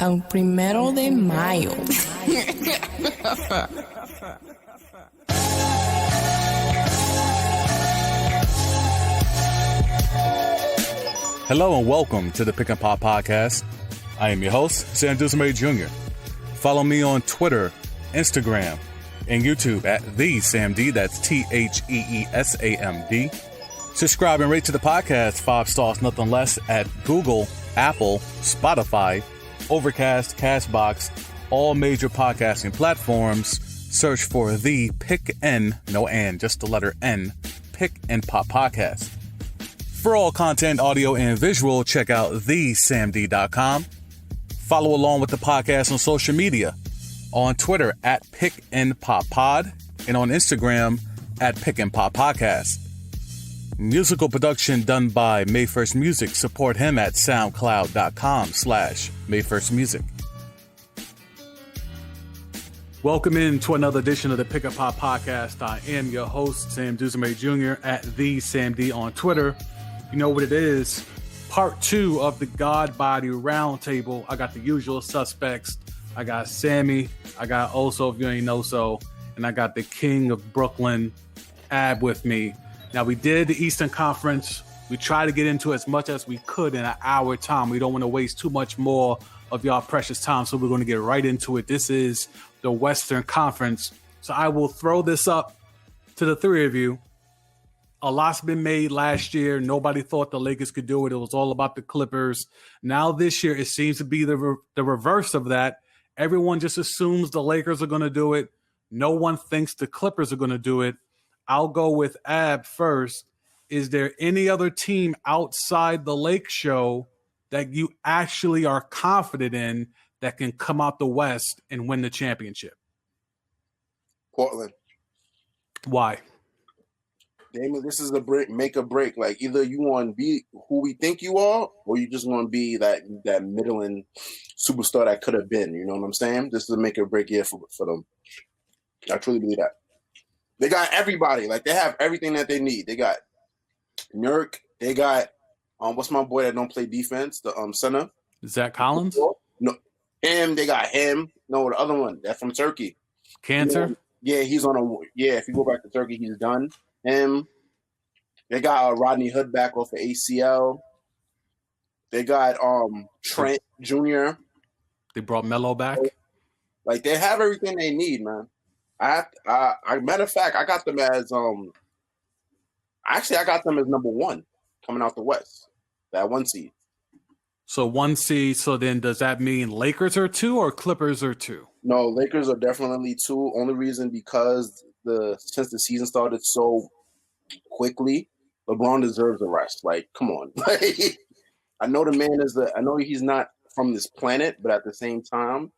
Al 1 de Mayo. Hello and welcome to the Pick and Pop Podcast. I am your host, Sam Dusamay Jr. Follow me on Twitter, Instagram, and YouTube at TheSamD. That's TheeSamD. Subscribe and rate to the podcast 5 stars, nothing less, at Google, Apple, Spotify, Overcast, Castbox, all major podcasting platforms. Search for the Pick N, no and, just the letter N, Pick and Pop Podcast. For all content, audio, and visual, check out thesamd.com. Follow along with the podcast on social media. On Twitter at Pick and Pop Pod, and on Instagram at Pick and Pop Podcast. Musical production done by May 1st Music. Support him at soundcloud.com/May 1st Music. Welcome in to another edition of the Pick and Pop Podcast. I am your host, Sam Dusamay Jr. at TheSamD on Twitter. You know what it is. Part 2 of the God Body Roundtable. I got the usual suspects. I got Sammy. I got Oso, if you ain't know so. And I got the King of Brooklyn, Ab, with me. Now, we did the Eastern Conference. We tried to get into as much as we could in an hour time. We don't want to waste too much more of y'all precious time, so we're going to get right into it. This is the Western Conference. So I will throw this up to the three of you. A lot's been made last year. Nobody thought the Lakers could do it. It was all about the Clippers. Now this year, it seems to be the reverse of that. Everyone just assumes the Lakers are going to do it. No one thinks the Clippers are going to do it. I'll go with Ab first. Is there any other team outside the Lake Show that you actually are confident in that can come out the West and win the championship? Portland. Why? Damon, this is a break, make a break. Like, either you want to be who we think you are, or you just want to be that middling superstar that could have been. You know what I'm saying? This is a make or break year for them. I truly believe that. They got everybody. Like, they have everything that they need. They got Nurk. They got what's my boy that don't play defense? The center. Zach Collins? No, him. They got him. No, the other one. That's from Turkey. Cancer? You know, yeah, he's on a. Yeah, if you go back to Turkey, he's done. Him. They got Rodney Hood back off the ACL. They got Trent Jr. They brought Melo back. Like, they have everything they need, man. Matter of fact, I got them as I got them as number 1 coming out the West. That 1 seed. So 1 seed. So then, does that mean Lakers are 2 or Clippers are 2? No, Lakers are definitely 2. Only reason because since the season started so quickly, LeBron deserves a rest. Like, come on. I know the man I know he's not from this planet, but at the same time,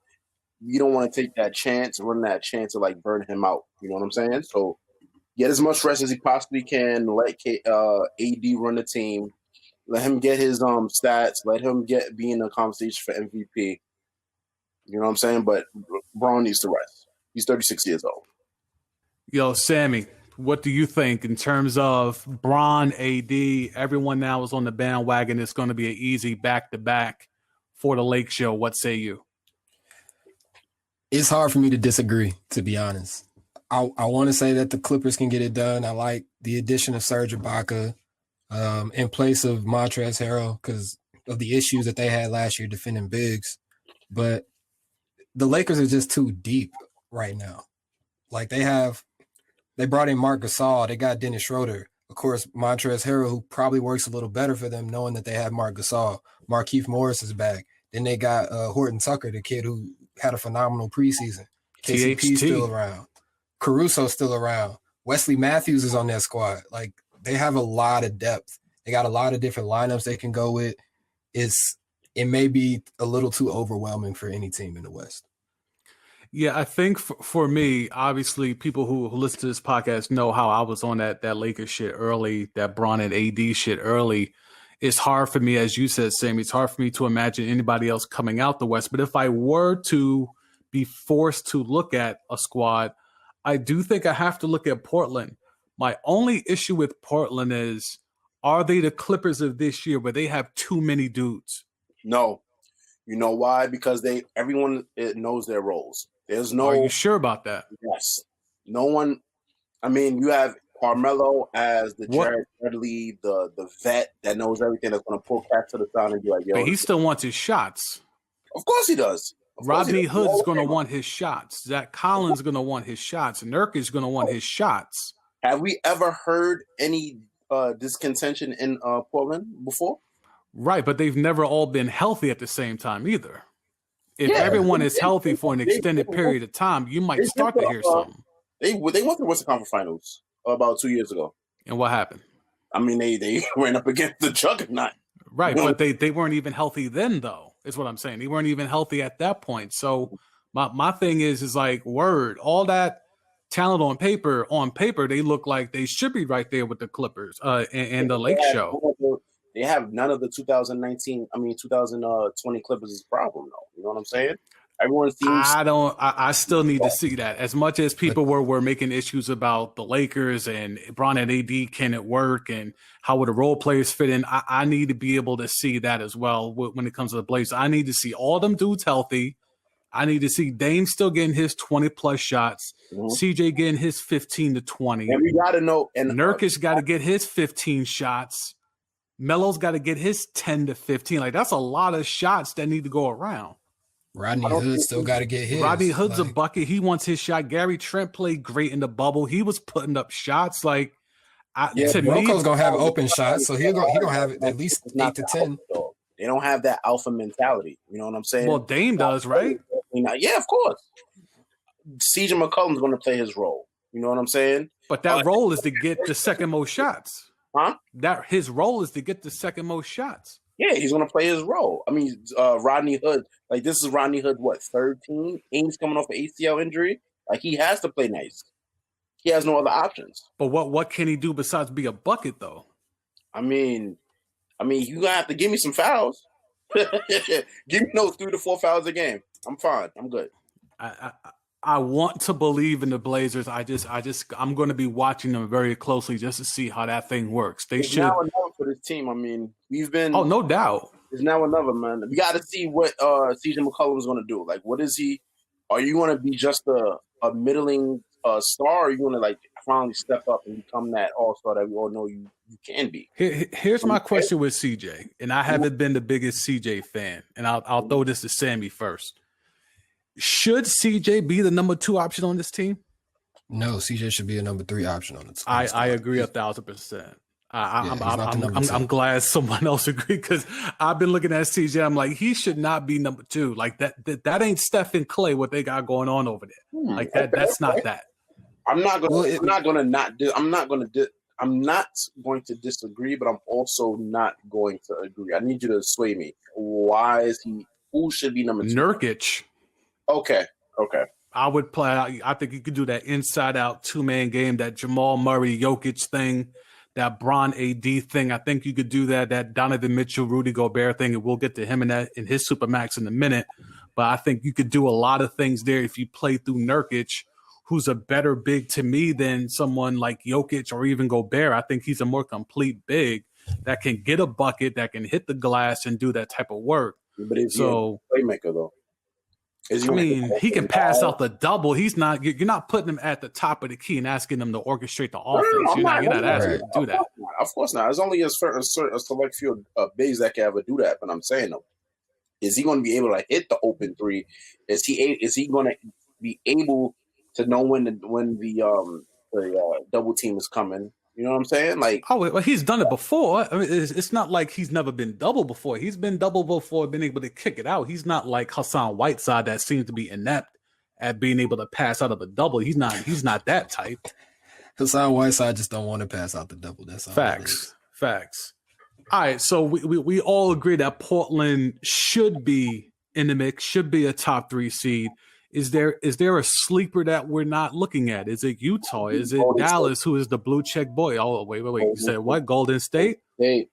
you don't want to take that chance, run that chance to like burn him out. You know what I'm saying? So get as much rest as he possibly can. Let AD run the team. Let him get his stats. Let him be in the conversation for MVP. You know what I'm saying? But Braun needs to rest. He's 36 years old. Yo, Sammy, what do you think in terms of Bron, AD? Everyone now is on the bandwagon. It's going to be an easy back-to-back for the Lake Show. What say you? It's hard for me to disagree, to be honest. I want to say that the Clippers can get it done. I like the addition of Serge Ibaka in place of Montrezl Harrell because of the issues that they had last year defending bigs. But the Lakers are just too deep right now. Like, they brought in Marc Gasol. They got Dennis Schroeder. Of course, Montrezl Harrell, who probably works a little better for them knowing that they have Marc Gasol. Markieff Morris is back. Then they got Horton Tucker, the kid who had a phenomenal preseason. KCP's still around. Caruso's still around. Wesley Matthews is on that squad. Like, they have a lot of depth. They got a lot of different lineups they can go with. It may be a little too overwhelming for any team in the West. Yeah, I think for me, obviously, people who listen to this podcast know how I was on that Lakers shit early, that Bron and AD shit early. It's hard for me, as you said, Sammy, it's hard for me to imagine anybody else coming out the West. But if I were to be forced to look at a squad, I do think I have to look at Portland. My only issue with Portland is, are they the Clippers of this year where they have too many dudes? No. You know why? Because everyone knows their roles. There's no. Are you sure about that? Yes. No one. I mean, you have Carmelo as the Jared Dudley, the vet that knows everything, that's going to pull Cat to the side and be like, yo. But he still wants his shots. Of course he does. Rodney Hood's going to want his shots. Zach Collins is going to want his shots. Nurk is going to want his shots. Have we ever heard any discontention in Portland before? Right, but they've never all been healthy at the same time either. If everyone is healthy for an extended period of time, you might start to hear something. They went to the Western Conference Finals about 2 years ago. And what happened? I mean, they ran up against the juggernaut. Right, but they weren't even healthy then, though, is what I'm saying. They weren't even healthy at that point. So my thing is like, word, all that talent on paper, they look like they should be right there with the Clippers and the Lake Show. They have none of the 2020 Clippers' problem, though. You know what I'm saying? Everyone seems. I still need to see that. As much as people were making issues about the Lakers and Bron and AD, can it work, and how would the role players fit in? I need to be able to see that as well when it comes to the Blazers. I need to see all them dudes healthy. I need to see Dame still getting his 20+ shots, CJ getting his 15 to 20. And we got to know. And Nurkic got to get his 15 shots. Melo's got to get his 10 to 15. Like, that's a lot of shots that need to go around. Rodney Hood still got to get his. Rodney Hood's a bucket. He wants his shot. Gary Trent played great in the bubble. He was putting up shots. Like, to me, Roko's gonna have open shots, so he'll gonna have at least 8 to 10. They don't have that alpha mentality. You know what I'm saying? Well, Dame does, right? Yeah, of course. CJ McCollum's going to play his role. You know what I'm saying? But that role is to get the second most shots. Huh? That his role is to get the second most shots. Yeah, he's going to play his role. I mean, Rodney Hood, like, this is Rodney Hood, what, 13? Ain's coming off an ACL injury. Like, he has to play nice. He has no other options. But what can he do besides be a bucket, though? I mean, you're going to have to give me some fouls. Give me those 3 to 4 fouls a game. I'm fine. I'm good. I want to believe in the Blazers. I'm going to be watching them very closely just to see how that thing works. They should. Now another for this team. I mean, we've been. Oh, no doubt. There's now another, man. We got to see what CJ McCollum is going to do. Like, what is he? Are you going to be just a middling star? Or are you going to like finally step up and become that all-star that we all know you can be? Here's my question with CJ, and I haven't been the biggest CJ fan, and I'll throw this to Sammy first. Should CJ be the number 2 option on this team? No, CJ should be a number 3 option on the team. I agree 1,000%. I'm glad someone else agreed, because I've been looking at CJ. I'm like, he should not be number 2. Like that ain't Steph and Clay what they got going on over there. Like that. That's not that. I'm not going to disagree, but I'm also not going to agree. I need you to sway me. Why is he? Who should be number 2? Nurkic. Okay. I would play. I think you could do that inside-out 2-man game, that Jamal Murray Jokic thing, that Bron AD thing. I think you could do that Donovan Mitchell Rudy Gobert thing, and we'll get to him in his Supermax in a minute. But I think you could do a lot of things there if you play through Nurkic, who's a better big to me than someone like Jokic or even Gobert. I think he's a more complete big that can get a bucket, that can hit the glass and do that type of work. But is he a playmaker though? He can pass out the double. He's not. You're not putting him at the top of the key and asking him to orchestrate the offense. You're not asking him to do that. Of course not. There's only a select few bigs that can ever do that. But I'm saying though, is he going to be able to hit the open 3? Is he going to be able to know when the double team is coming? You know what I'm saying? Like, well, he's done it before. I mean, it's not like he's never been double before. He's been double before, been able to kick it out. He's not like Hassan Whiteside that seems to be inept at being able to pass out of a double. He's not that type. Hassan Whiteside just don't want to pass out the double. That's all. Facts. All right, so we all agree that Portland should be in the mix, should be a top 3 seed. Is there a sleeper that we're not looking at? Is it Utah? Is it Dallas, who is the blue check boy? Oh, wait. You said what? Golden State? Hey.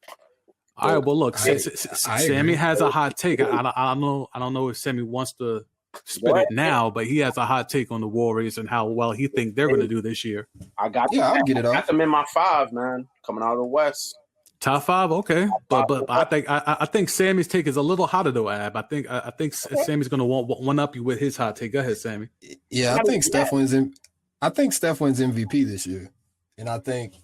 All right, well, look, Sammy has a hot take. I don't know if Sammy wants to spit it now, but he has a hot take on the Warriors and how well he thinks they're going to do this year. I'll get it off. I got them in my 5, man, coming out of the West. Top five, okay, but I think Sammy's take is a little hotter though, Ab. I think Sammy's gonna want one up you with his hot take. Go ahead, Sammy. Yeah, I think Steph wins. I think Steph wins MVP this year, and I think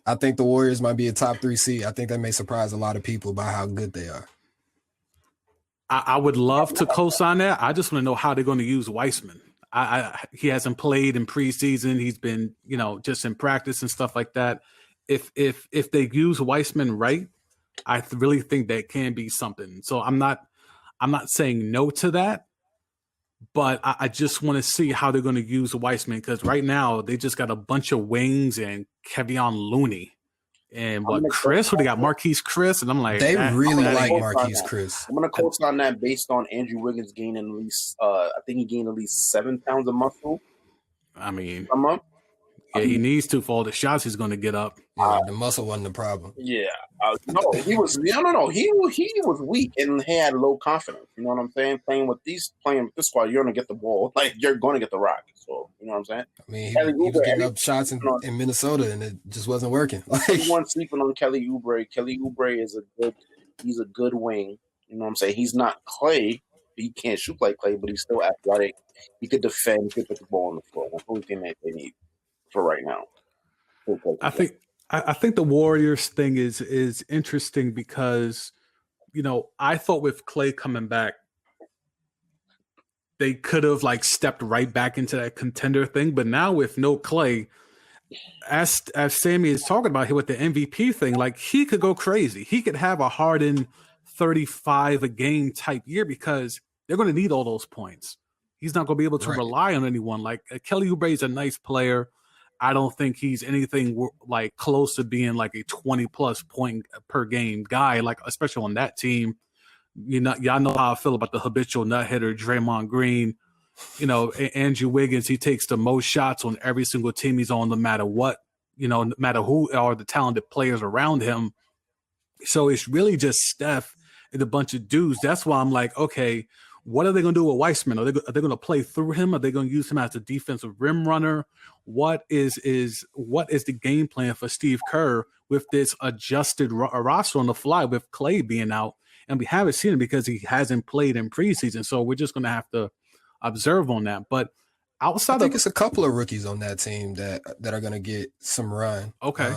the Warriors might be a top 3 seed. I think that may surprise a lot of people by how good they are. I would love to co-sign that. I just want to know how they're going to use Weissman. He hasn't played in preseason. He's been, just in practice and stuff like that. If they use Weissman right, I really think that can be something. So I'm not saying no to that, but I just want to see how they're going to use Weissman, because right now they just got a bunch of wings and Kevon Looney. And Chris? Who they got? Marquise Chris? And I'm like, they really like Marquise Chris. I'm gonna co-sign that based on Andrew Wiggins gaining at least I think he gained at least 7 pounds of muscle. I mean, he needs to for all the shots he's gonna get up. The muscle wasn't the problem. Yeah. No, he was he was weak and he had low confidence. You know what I'm saying? Playing with this squad, you're gonna get the ball. Like, you're gonna get the rock. So you know what I'm saying? I mean, he was getting up shots in Minnesota and it just wasn't working. Everyone sleeping on Kelly Oubre. Kelly Oubre he's a good wing. You know what I'm saying? He's not Clay. He can't shoot like Clay, but he's still athletic. He could defend, he could put the ball on the floor. That's the only thing that they need for right now. I think the Warriors thing is interesting because, I thought with Clay coming back, they could have stepped right back into that contender thing. But now with no Clay, as Sammy is talking about here with the MVP thing, he could go crazy. He could have a Harden 35 a game type year because they're going to need all those points. He's not going to be able to rely on anyone. Kelly Oubre is a nice player. I don't think he's anything close to being a 20-plus point per game guy, especially on that team. Y'all know how I feel about the habitual nut hitter, Draymond Green. Andrew Wiggins, he takes the most shots on every single team he's on, no matter what, no matter who are the talented players around him. So it's really just Steph and a bunch of dudes. That's why I'm like, okay, what are they going to do with Weissman? Are they going to play through him? Are they going to use him as a defensive rim runner? What is the game plan for Steve Kerr with this adjusted roster on the fly with Clay being out? And we haven't seen him because he hasn't played in preseason. So we're just going to have to observe on that. But I think it's a couple of rookies on that team that are going to get some run. Okay.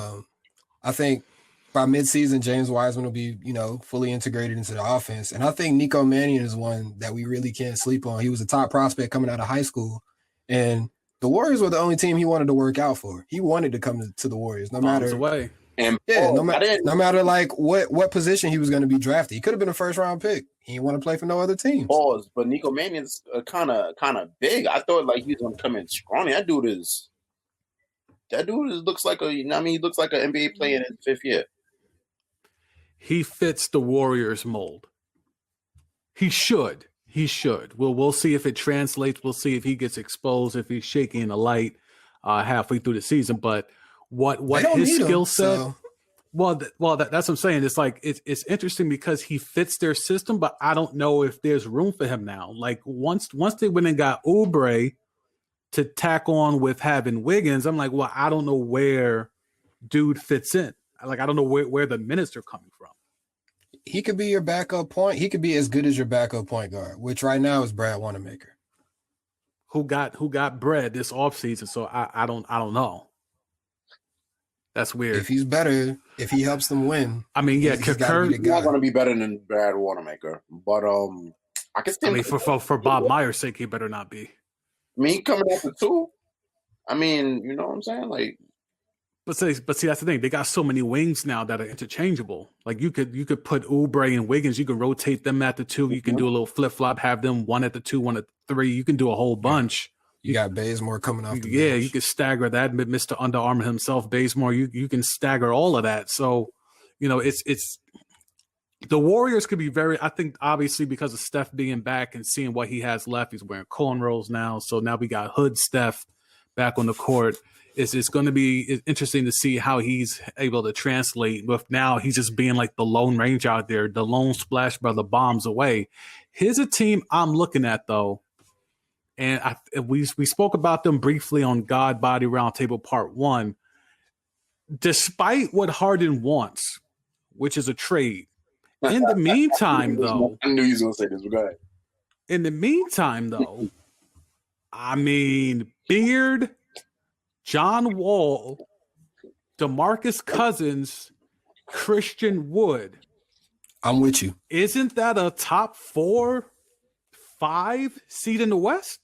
I think by midseason, James Wiseman will be, fully integrated into the offense. And I think Nico Mannion is one that we really can't sleep on. He was a top prospect coming out of high school. And the Warriors were the only team he wanted to work out for. He wanted to come to the Warriors, no matter away. And no matter what position he was going to be drafted. He could have been a first-round pick. He didn't want to play for no other team. But Nico Mannion's kind of big. I thought he was going to come in scrawny. That dude looks like he looks like an NBA player in his 5th year. He fits the Warriors mold. He should. We'll see if it translates. We'll see if he gets exposed, if he's shaking in the light halfway through the season. But what his skill set? So. Well, that's what I'm saying. It's it's interesting because he fits their system, but I don't know if there's room for him now. Once they went and got Oubre to tack on with having Wiggins, I'm like, well, I don't know where dude fits in. I don't know where the minutes are coming from. He could be your backup point. He could be as good as your backup point guard, which right now is Brad Wanamaker. Who got bread this offseason, so I don't know. That's weird. If he's better, if he helps them win. I mean, yeah, Kerr he's not going to be better than Brad Wanamaker. But I can still. I mean, for Bob Myers' sake, he better not be. Coming off the 2. You know what I'm saying? But see, that's the thing. They got so many wings now that are interchangeable. You could put Oubre and Wiggins. You can rotate them at the 2. You can do a little flip flop. Have them one at the 2, one at the 3. You can do a whole bunch. You got Bazemore coming off the bench. Yeah, you can stagger that. Mr. Under Armour himself, Bazemore. You can stagger all of that. So, it's the Warriors could be very. I think obviously because of Steph being back and seeing what he has left, he's wearing cornrows now. So now we got Hood Steph back on the court. It's going to be interesting to see how he's able to translate with now he's just being the Lone Ranger out there, the lone splash brother bombs away. Here's a team I'm looking at, though, and we spoke about them briefly on God Body Roundtable Part 1. Despite what Harden wants, which is a trade. In the meantime, though, I knew he was going to say this, but go ahead. In the meantime, though, I mean, Beard, John Wall, DeMarcus Cousins, Christian Wood. I'm with you. Isn't that a top 4-5 seed in the West?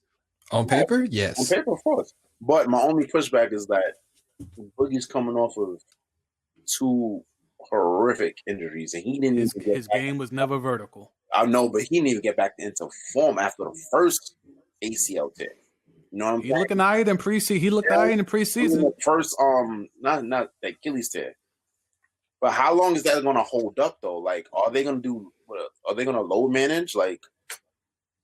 On paper, yes. On paper, of course. But my only pushback is that Boogie's coming off of 2 horrific injuries, and he didn't. His game was never vertical. I know, but he didn't even get back into form after the first ACL tear. You know what I'm saying? He looking all right in preseason. He looked all right in preseason. The first, not the Achilles tear. But how long is that going to hold up though? Like, are they going to do? Are they going to load manage? Like,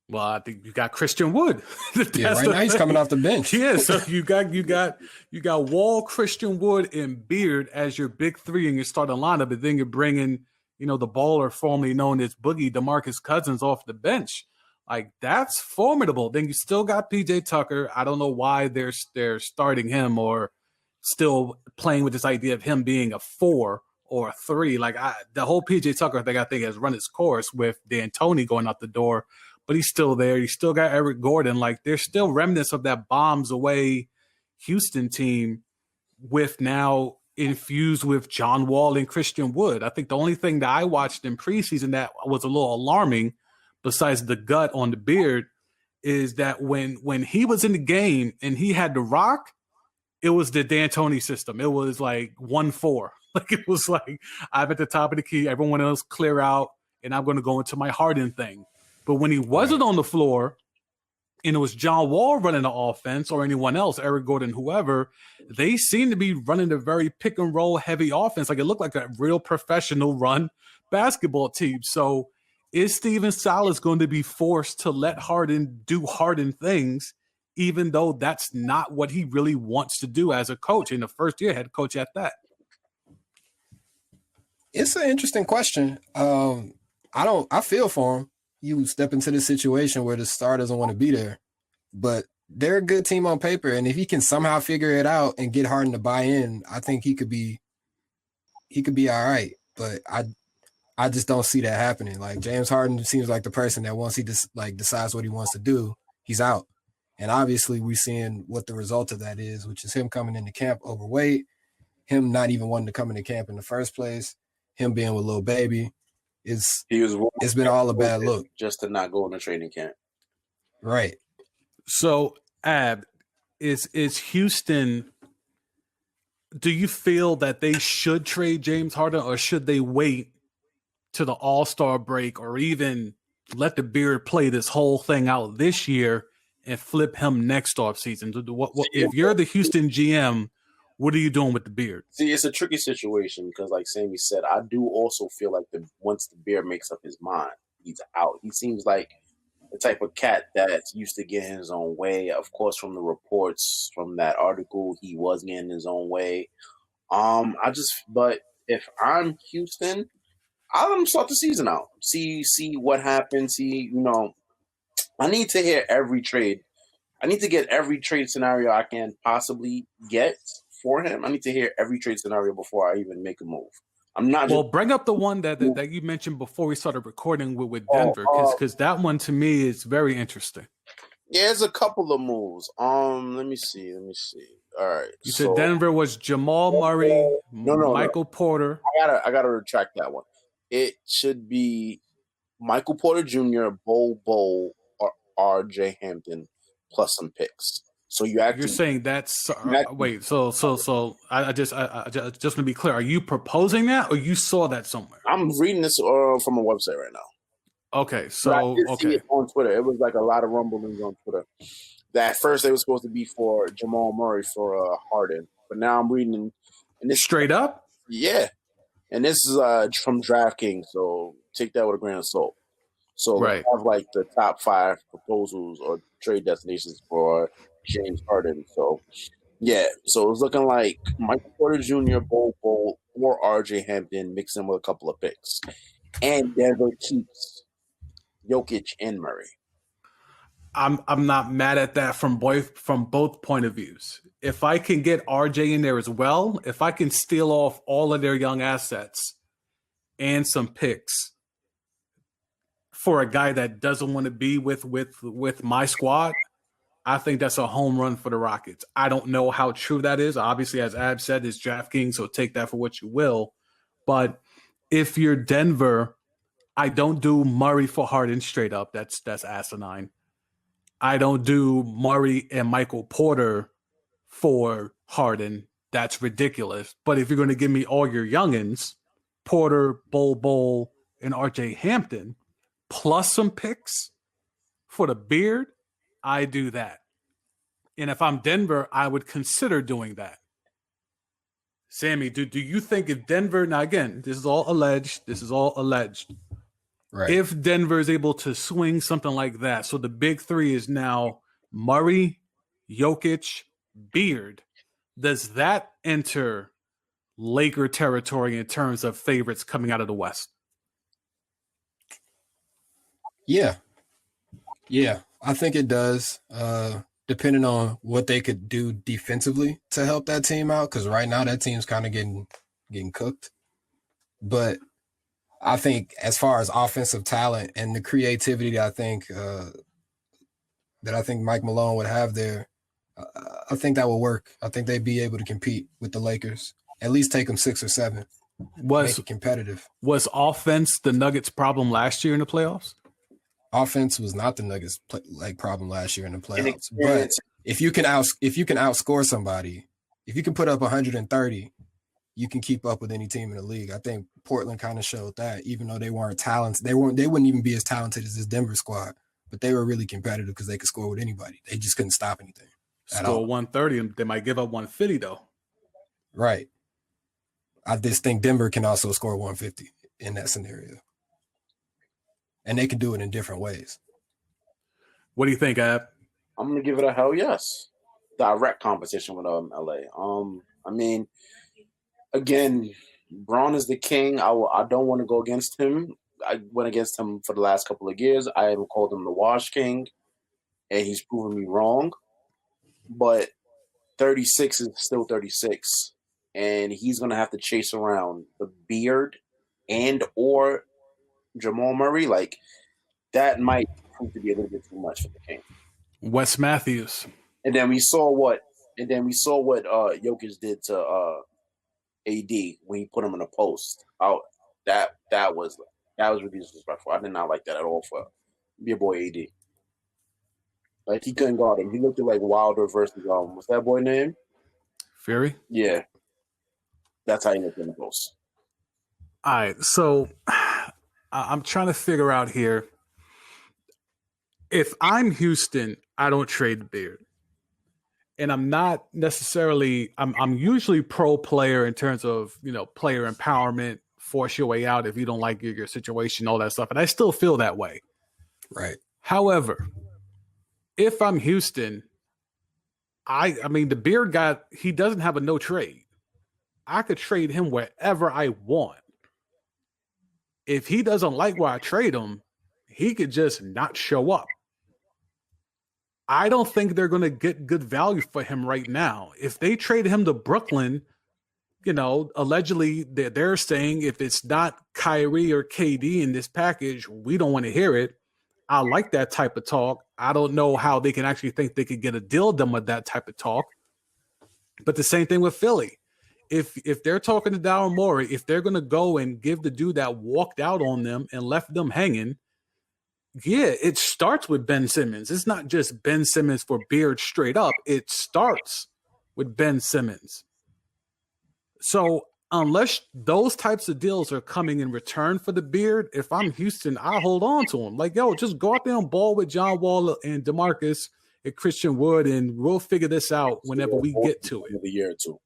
well, I think you got Christian Wood. Right now he's coming off the bench. Yeah, so you got Wall, Christian Wood, and Beard as your big 3 in your starting lineup, but then you're bringing, the baller formerly known as Boogie, DeMarcus Cousins, off the bench. Like, that's formidable. Then you still got PJ Tucker. I don't know why they're starting him or still playing with this idea of him being a 4 or a 3. Like, the whole PJ Tucker thing, I think, has run its course with D'Antoni going out the door. But he's still there. You still got Eric Gordon. Like, there's still remnants of that bombs away Houston team with now infused with John Wall and Christian Wood. I think the only thing that I watched in preseason that was a little alarming, besides the gut on the Beard, is that when he was in the game and he had the rock, it was the D'Antoni system. It was like 1-4. Like, it was like, I'm at the top of the key, everyone else clear out, and I'm going to go into my Harden thing. But when he wasn't on the floor and it was John Wall running the offense or anyone else, Eric Gordon, whoever, they seemed to be running a very pick and roll heavy offense. Like, it looked like a real professional run basketball team. So is Steven Silas going to be forced to let Harden do Harden things, even though that's not what he really wants to do as a coach, in the first year head coach at that? It's an interesting question. I feel for him. You step into this situation where the star doesn't want to be there, but they're a good team on paper. And if he can somehow figure it out and get Harden to buy in, I think he could be all right. But I just don't see that happening. Like, James Harden seems like the person that once he decides what he wants to do, he's out. And obviously we're seeing what the result of that is, which is him coming into camp overweight, him not even wanting to come into camp in the first place, him being with Lil Baby. It's been all a bad look. Just to not go in the training camp. Right. So, Ab, is Houston, do you feel that they should trade James Harden, or should they wait to the All-Star break, or even let the Beard play this whole thing out this year and flip him next offseason? If you're the Houston GM, what are you doing with the Beard? See, it's a tricky situation because, like Sammy said, I do also feel like once the Beard makes up his mind, he's out. He seems like the type of cat that's used to getting his own way. Of course, from the reports from that article, he was getting his own way. But if I'm Houston, I'll let him start the season out. See what happens. I need to hear every trade. I need to get every trade scenario I can possibly get for him. I need to hear every trade scenario before I even make a move. I'm not. Well, bring up the one that you mentioned before we started recording with Denver, because that one to me is very interesting. Yeah, there's a couple of moves. Let me see. All right. You said Denver was Jamal Murray, Michael Porter. I gotta retract that one. It should be Michael Porter Jr., Bol, or R.J. Hampton plus some picks. So you're saying that's wait. So I just want to be clear. Are you proposing that, or you saw that somewhere? I'm reading this from a website right now. Okay, so see it on Twitter. It was like a lot of rumblings on Twitter. That first they were supposed to be for Jamal Murray for Harden, but now I'm reading and this straight up. Yeah, and this is from DraftKings, so take that with a grain of salt. So we have like the top 5 proposals or trade destinations for James Harden. So yeah, so it's looking like Michael Porter Jr., Bol, or RJ Hampton mixed in with a couple of picks, and Denver keeps Jokic and Murray. I'm not mad at that from both point of views. If I can get RJ in there as well, if I can steal off all of their young assets and some picks for a guy that doesn't want to be with my squad, I think that's a home run for the Rockets. I don't know how true that is. Obviously, as Ab said, it's DraftKings, so take that for what you will. But if you're Denver, I don't do Murray for Harden straight up. That's asinine. I don't do Murray and Michael Porter for Harden. That's ridiculous. But if you're going to give me all your youngins, Porter, Bol, and RJ Hampton, plus some picks for the beard, I do that. And if I'm Denver, I would consider doing that. Sammy, do you think if Denver, now again, this is all alleged. Right. If Denver is able to swing something like that, so the big three is now Murray, Jokic, Beard, does that enter Laker territory in terms of favorites coming out of the West? Yeah, I think it does. Depending on what they could do defensively to help that team out, because right now that team's kind of getting cooked. But I think as far as offensive talent and the creativity that I think Mike Malone would have there, I think that will work. I think they'd be able to compete with the Lakers, at least take them 6 or 7, make it competitive. Was offense the Nuggets' problem last year in the playoffs? Offense was not the Nuggets' problem last year in the playoffs. But if you can outscore somebody, if you can put up 130, you can keep up with any team in the league. I think Portland kind of showed that, even though they weren't talented. They wouldn't even be as talented as this Denver squad, but they were really competitive because they could score with anybody. They just couldn't stop anything. Score 130, they might give up 150 though. Right. I just think Denver can also score 150 in that scenario. And they can do it in different ways. What do you think, Ab? I'm gonna give it a hell yes. Direct competition with LA. I mean, again, Braun is the king. I don't want to go against him. I went against him for the last couple of years. I even called him the Wash King, and he's proven me wrong. But 36 is still 36, and he's gonna have to chase around the Beard and or Jamal Murray. Like, that might prove to be a little bit too much for the King. Wes Matthews. And then we saw what Jokic did to AD when he put him in a post. That was really disrespectful. I did not like that at all for your boy AD. Like, he couldn't guard him. He looked like Wilder versus what's that boy name? Fury? Yeah. That's how he looked in the post. All right, so I'm trying to figure out here. If I'm Houston, I don't trade the Beard. And I'm not necessarily, I'm usually pro player in terms of, player empowerment, force your way out if you don't like your situation, all that stuff. And I still feel that way. Right. However, if I'm Houston, I mean, the Beard guy, he doesn't have a no trade. I could trade him wherever I want. If he doesn't like where I trade him, he could just not show up. I don't think they're going to get good value for him right now. If they trade him to Brooklyn, allegedly they're saying if it's not Kyrie or KD in this package, we don't want to hear it. I like that type of talk. I don't know how they can actually think they could get a deal done with that type of talk. But the same thing with Philly. If they're talking to Daryl Morey, if they're going to go and give the dude that walked out on them and left them hanging, yeah, it starts with Ben Simmons. It's not just Ben Simmons for Beard straight up. It starts with Ben Simmons. So unless those types of deals are coming in return for the Beard, if I'm Houston, I'll hold on to him. Like, just go out there and ball with John Wall and DeMarcus and Christian Wood, and we'll figure this out whenever we get to it. A year or two.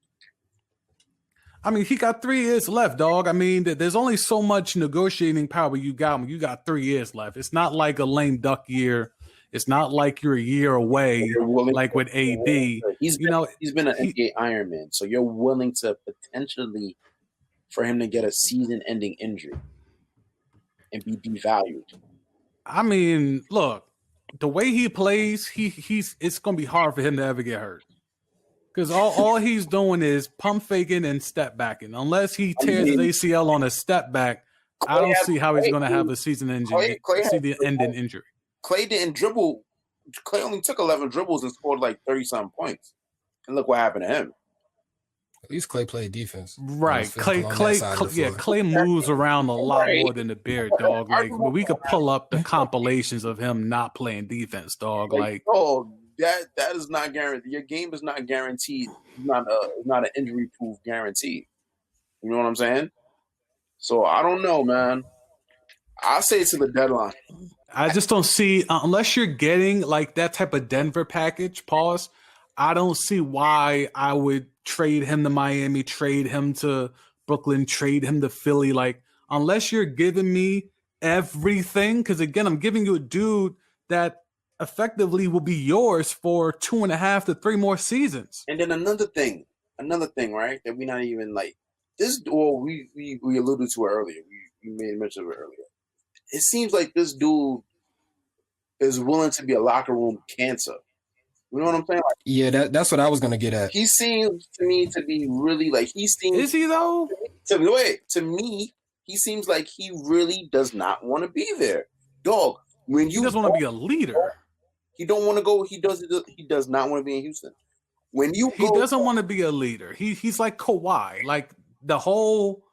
I mean, he got 3 years left, dog. I mean, there's only so much negotiating power you got when you got 3 years left. It's not like a lame duck year. It's not like you're a year away, like with AD. He's been an NBA Iron Man, so you're willing to potentially for him to get a season-ending injury and be devalued. I mean, look, the way he plays, it's gonna be hard for him to ever get hurt. Because all he's doing is pump faking and step backing. Unless he tears his ACL on a step back, I don't see how he's going to have a season-ending injury. Clay didn't dribble. Clay only took 11 dribbles and scored like 30-something points. And look what happened to him. At least Clay played defense. Right. Clay moves around a lot more than the Beard, dog. Like, but we could pull up the compilations of him not playing defense, dog. Like, oh, that is not guaranteed. Your game is not guaranteed. It's not an injury-proof guarantee. You know what I'm saying? So I don't know, man. I say to the deadline. I just don't see, unless you're getting like that type of Denver package, pause, I don't see why I would trade him to Miami, trade him to Brooklyn, trade him to Philly. Like, unless you're giving me everything, because again, I'm giving you a dude that effectively will be yours for 2.5 to 3 more seasons. And then another thing, right, that we're not even like, this, or we alluded to it earlier. We made mention of it earlier. It seems like this dude is willing to be a locker room cancer. You know what I'm saying? Like, yeah, that's what I was gonna get at. He seems to me to be really like Is he though? To me, he seems like he really does not want to be there. Dog, when you doesn't want to be a leader. He don't want to go. He does not want to be in Houston. He doesn't want to be a leader. He's like Kawhi, like the whole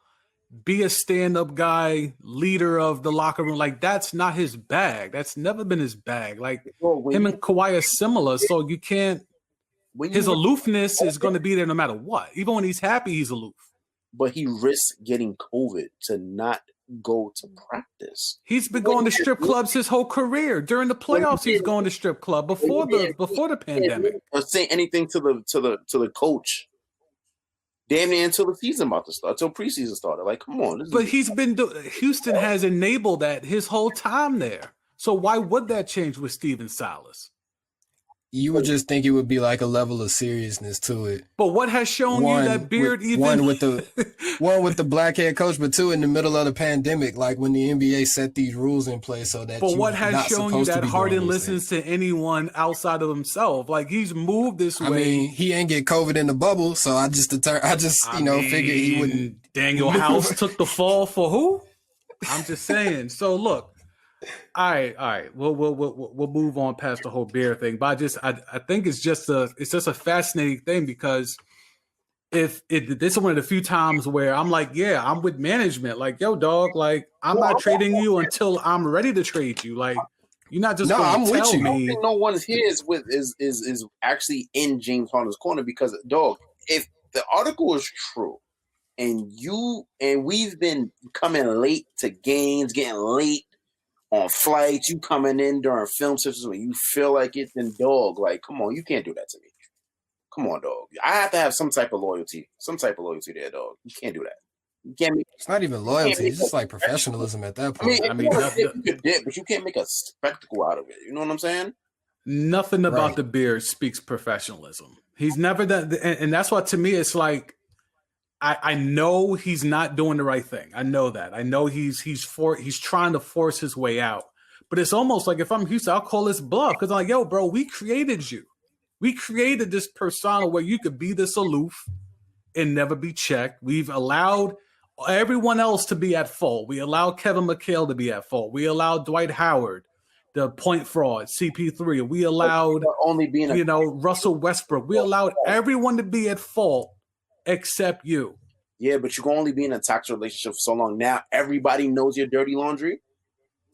be a stand-up guy, leader of the locker room. Like, that's not his bag. That's never been his bag. Like, him and Kawhi are similar, so you can't. His aloofness is going to be there no matter what. Even when he's happy, he's aloof. But he risks getting COVID to not go to practice. He's been going to strip clubs his whole career. During the playoffs, he's going to strip club before the pandemic. Or say anything to the coach. Damn near until the season about to start, until preseason started. Like, come on. But Houston has enabled that his whole time there. So why would that change with Steven Silas? You would just think it would be like a level of seriousness to it. But what has shown you that Beard one with the black head coach, but two in the middle of the pandemic, like when the NBA set these rules in place so that. But what has shown you that Harden listens to anyone outside of himself? Like, he's moved this way. I mean, he ain't get COVID in the bubble, so I just figured he wouldn't. Daniel House took the fall for who? I'm just saying. So look. All right. We'll move on past the whole Bear thing, but I think it's just a fascinating thing because this is one of the few times where I'm like, yeah, I'm with management. Like, yo, dog, like I'm not trading you until I'm ready to trade you. Like, you're not just going to tell me. I don't think no one here is actually in James Harden's corner because, dog, if the article is true and we've been coming late to games, getting late on flights, you coming in during film sessions when you feel like it, then dog, like, come on, you can't do that to me. Come on, dog. I have to have some type of loyalty there, dog. You can't do that. You can't. It's not even loyalty. It's just like professionalism at that point. But you can't make a spectacle out of it. You know what I'm saying? Nothing about the Beard speaks professionalism. He's never done, and that's why to me it's like. I know he's not doing the right thing. I know that. I know he's trying to force his way out. But it's almost like if I'm Houston, I'll call this bluff because I'm like, yo, bro, we created you. We created this persona where you could be this aloof and never be checked. We've allowed everyone else to be at fault. We allowed Kevin McHale to be at fault. We allowed Dwight Howard, the point fraud, CP3. We allowed Russell Westbrook. We allowed everyone to be at fault. Except you. Yeah, but you can only be in a toxic relationship for so long. Now everybody knows your dirty laundry.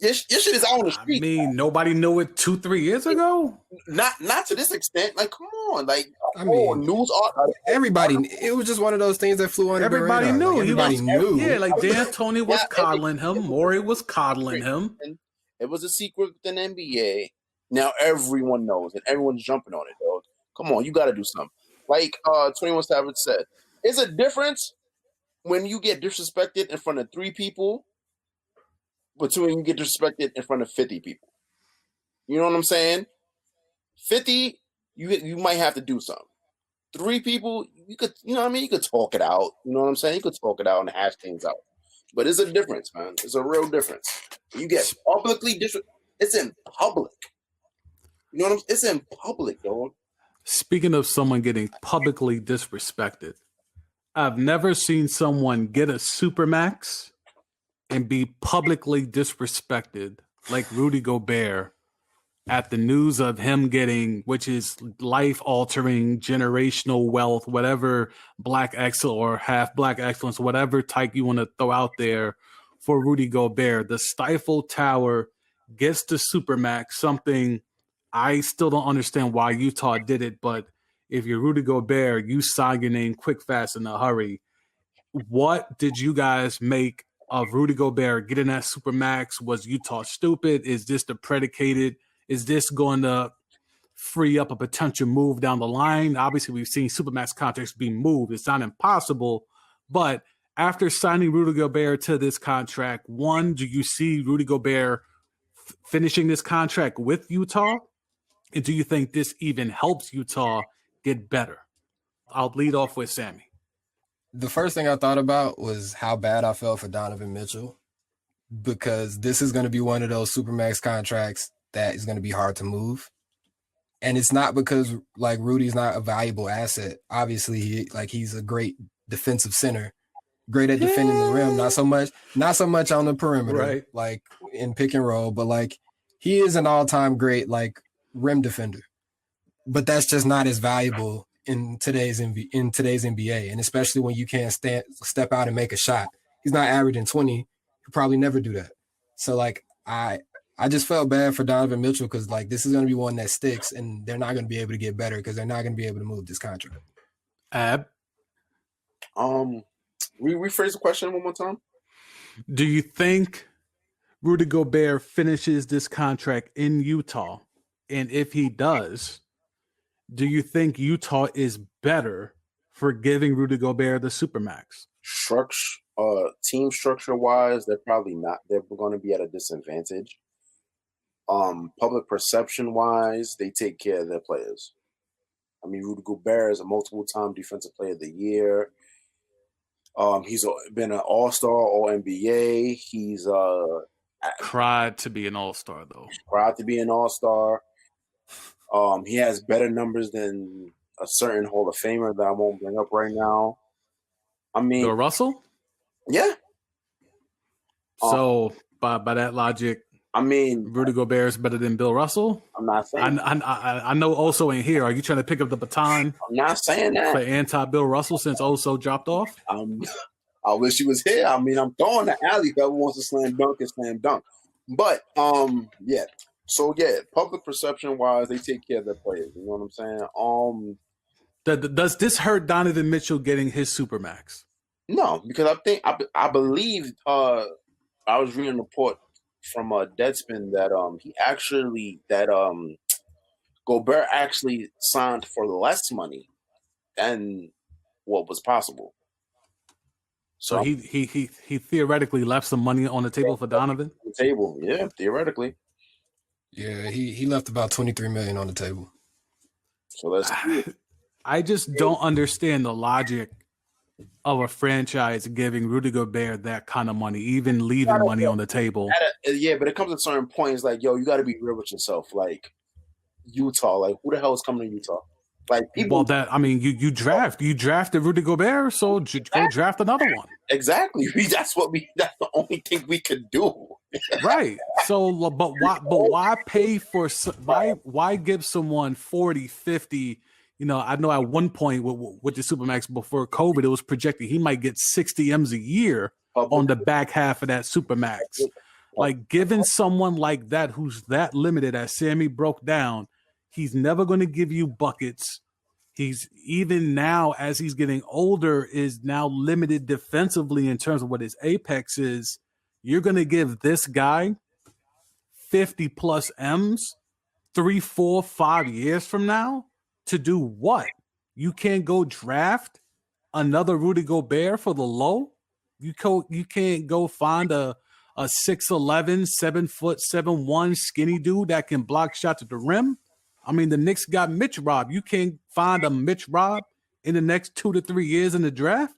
This shit is out on the street. I mean, nobody knew it 2-3 years ago. Not to this extent. Like, come on. Like, news. Everybody. It was just one of those things that flew under the radar. Everybody knew. Like, everybody knew. Yeah, like D'Antoni was coddling him. Maury was coddling him. It was a secret within the NBA. Now everyone knows, and everyone's jumping on it, dog. Come on, you got to do something. Like 21 Savage said, it's a difference when you get disrespected in front of 3 people between when you get disrespected in front of 50 people. You know what I'm saying? 50, you might have to do something. 3 people, you could, you know what I mean? You could talk it out. You know what I'm saying? You could talk it out and hash things out. But it's a difference, man. It's a real difference. You get publicly it's in public. You know what I'm saying? It's in public, dog. Speaking of someone getting publicly disrespected, I've never seen someone get a supermax and be publicly disrespected like Rudy Gobert at the news of him getting, which is life-altering, generational wealth, whatever black excellence or half black excellence, whatever type you want to throw out there for Rudy Gobert. The Stifle Tower gets the Supermax, something I still don't understand why Utah did it, but if you're Rudy Gobert, you sign your name quick, fast, in a hurry. What did you guys make of Rudy Gobert getting that Supermax? Was Utah stupid? Is this the predicated? Is this going to free up a potential move down the line? Obviously, we've seen Supermax contracts be moved. It's not impossible. But after signing Rudy Gobert to this contract, one, do you see Rudy Gobert finishing this contract with Utah? And do you think this even helps Utah get better? I'll lead off with Sammy. The first thing I thought about was how bad I felt for Donovan Mitchell, because this is going to be one of those Supermax contracts that is going to be hard to move. And it's not because like Rudy's not a valuable asset. Obviously, he's a great defensive center, great at defending the rim. Not so much on the perimeter, right, like in pick and roll, but like he is an all-time great like rim defender. But that's just not as valuable in today's NBA, and especially when you can't step out and make a shot. He's not averaging 20. He'll probably never do that. So like I just felt bad for Donovan Mitchell because like this is going to be one that sticks, and they're not going to be able to get better because they're not going to be able to move this contract. Ab, rephrase the question one more time. do you think Rudy Gobert finishes this contract in Utah? And if he does, do you think Utah is better for giving Rudy Gobert the Supermax? Team structure wise, they're probably not. They're going to be at a disadvantage. Public perception wise, they take care of their players. I mean, Rudy Gobert is a multiple-time Defensive Player of the Year. He's been an All-Star, All-NBA. He's cried to be an All-Star, though. Proud to be an All-Star. He has better numbers than a certain Hall of Famer that I won't bring up right now. I mean, Bill Russell? Yeah. So by that logic, I mean, Rudy Gobert is better than Bill Russell? I'm not saying. I know Oso ain't here. Are you trying to pick up the baton? I'm not saying that. For anti-Bill Russell since Oso dropped off? I wish he was here. I mean, I'm throwing the alley. Whoever wants to slam dunk is slam dunk. But yeah. So yeah, public perception wise, they take care of their players. You know what I'm saying? Does this hurt Donovan Mitchell getting his Supermax? No, because I believe I was reading a report from Deadspin that Gobert actually signed for less money than what was possible. So he theoretically left some money on the table for Donovan? The table, yeah, theoretically. Yeah, he left about $23 million on the table. So that's I just don't understand the logic of a franchise giving Rudy Gobert that kind of money, even leaving money on the table. Yeah, but it comes at certain points like, yo, you got to be real with yourself. Like Utah, like who the hell is coming to Utah? Like people. Well, you drafted Rudy Gobert, so go draft another one. Exactly. That's the only thing we could do. Right. So, but why pay for why give someone 40, 50? You know, I know at one point with the Supermax before COVID, it was projected he might get 60 M's a year on the back half of that Supermax. Like giving someone like that who's that limited, as Sammy broke down, he's never going to give you buckets. He's even now, as he's getting older, is now limited defensively in terms of what his apex is. You're going to give this guy 50 plus M's 3, 4, 5 years from now to do what? You can't go draft another Rudy Gobert for the low. You can't go find a 6'11", 7 foot, 7'1" skinny dude that can block shots at the rim. I mean, the Knicks got Mitch Rob. You can't find a Mitch Rob in the next 2 to 3 years in the draft.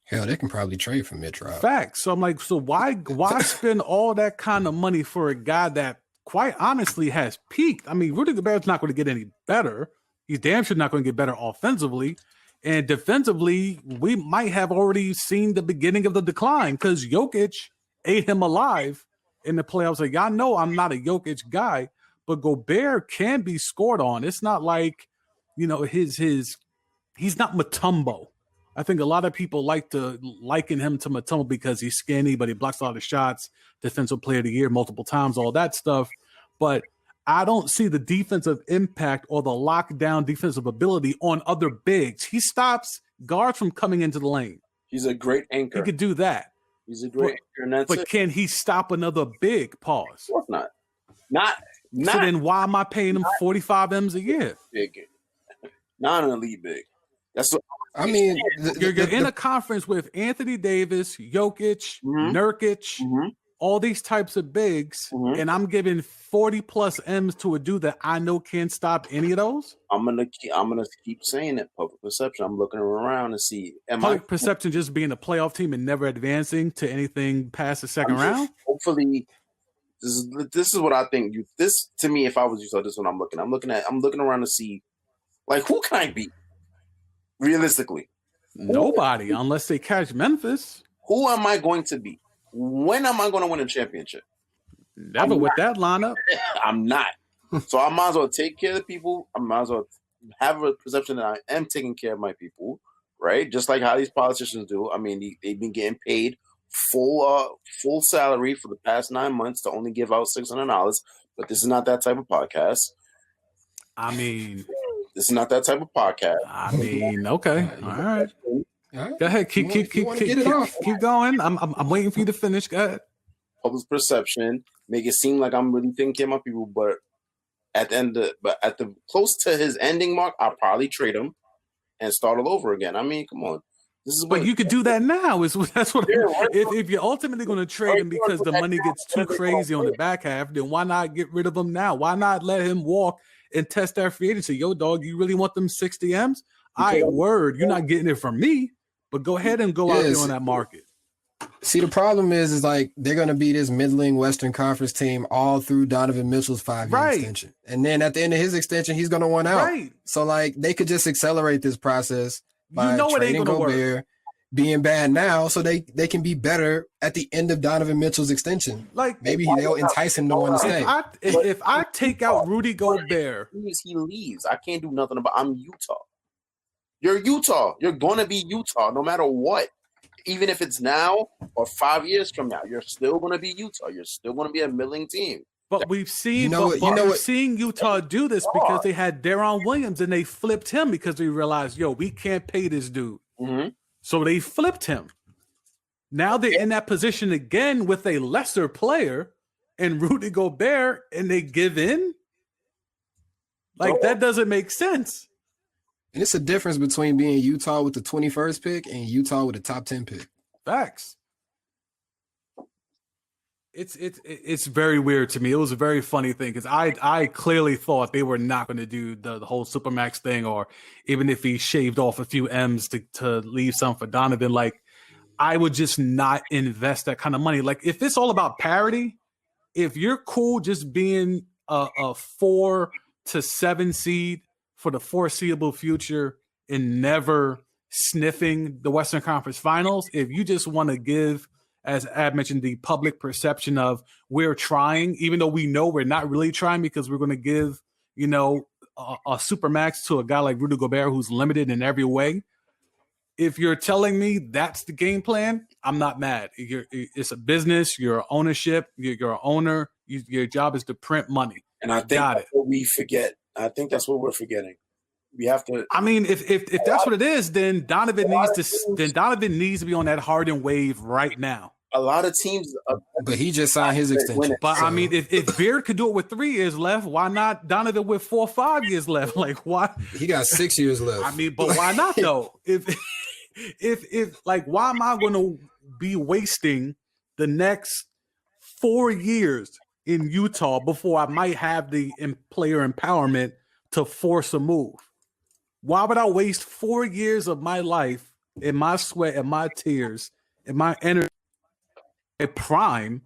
Hell, they can probably trade for Mitch Rob. Facts. So I'm like, so why spend all that kind of money for a guy that quite honestly has peaked? I mean, Rudy Gobert's not going to get any better. He's damn sure not going to get better offensively. And defensively, we might have already seen the beginning of the decline because Jokic ate him alive in the playoffs. Like, y'all know I'm not a Jokic guy, but Gobert can be scored on. It's not like, he's not Mutombo. I think a lot of people like to liken him to Mutombo because he's skinny, but he blocks a lot of shots, defensive player of the year multiple times, all that stuff. But I don't see the defensive impact or the lockdown defensive ability on other bigs. He stops guards from coming into the lane. He's a great anchor. He could do that. He's a great anchor, and that's it. Can he stop another big? Pause. Of course not. Not. So then why am I paying him 45 M's a year? Big. Not an elite big. That's what I mean. You're in a conference with Anthony Davis, Jokic, Nurkic, all these types of bigs, and I'm giving 40 plus M's to a dude that I know can't stop any of those. I'm gonna keep saying it. Public perception. I'm looking around to see. Public perception just being a playoff team and never advancing to anything past the second round. Hopefully, this is what I think. This to me, if I was Utah, this is what I'm looking. I'm looking around to see, like, who can I beat? Realistically, nobody, unless they catch Memphis. Who am I going to beat? When am I going to win a championship? Never with that lineup. I'm not. So I might as well take care of the people. I might as well have a perception that I am taking care of my people, right? Just like how these politicians do. I mean, they've been getting paid full salary for the past 9 months to only give out $600. But this is not that type of podcast. I mean, this is not that type of podcast. I mean, okay, all right. Go ahead, keep going. I'm waiting for you to finish. Go ahead. Public perception, make it seem like I'm really taking care of my people, but at the close to his ending mark, I'll probably trade him and start all over again. I mean, come on. But you could do that now. That's what. If you're ultimately going to trade him because the money gets too crazy on the back half, then why not get rid of him now? Why not let him walk and test that free agency? Yo, dog, you really want them 60 M's? Word, you're not getting it from me. But go ahead and go out there on that market. See, the problem is like they're going to be this middling Western Conference team all through Donovan Mitchell's 5-year extension. And then at the end of his extension, he's going to want out. Right. So, like, they could just accelerate this process by trading Gobert, being bad now so they can be better at the end of Donovan Mitchell's extension. Like, maybe they'll entice him to want to stay. If I take out Rudy Gorbet. He leaves. I can't do nothing about I'm Utah. You're Utah. You're going to be Utah no matter what. Even if it's now or 5 years from now, you're still going to be Utah. You're still going to be a middling team. But we've seen, seen Utah do this because they had Deron Williams and they flipped him because they realized, we can't pay this dude. Mm-hmm. So they flipped him. Now they're in that position again with a lesser player and Rudy Gobert, and they give in. Like, that doesn't make sense. And it's a difference between being Utah with the 21st pick and Utah with a top 10 pick. Facts. It's very weird to me. It was a very funny thing because I clearly thought they were not going to do the whole Supermax thing, or even if he shaved off a few M's to leave some for Donovan, like, I would just not invest that kind of money. Like, if it's all about parity, if you're cool just being a 4 to 7 seed for the foreseeable future and never sniffing the Western Conference Finals, if you just want to give, as Ab mentioned, the public perception of we're trying, even though we know we're not really trying because we're going to give, a supermax to a guy like Rudy Gobert who's limited in every way. If you're telling me that's the game plan, I'm not mad. It's a business. You're ownership. You're an owner. Your job is to print money. And I think that's what we forget. I think that's what we're forgetting. We have to. I mean, if that's what it is, then Donovan needs to be on that Harden wave right now. A lot of teams, but he just signed his extension. But I mean, if Beard could do it with 3 years left, why not Donovan with 4 or 5 years left? Like, why? He got 6 years left. I mean, but why not though? If like, why am I going to be wasting the next 4 years in Utah before I might have the player empowerment to force a move? Why would I waste 4 years of my life in my sweat and my tears and my energy at prime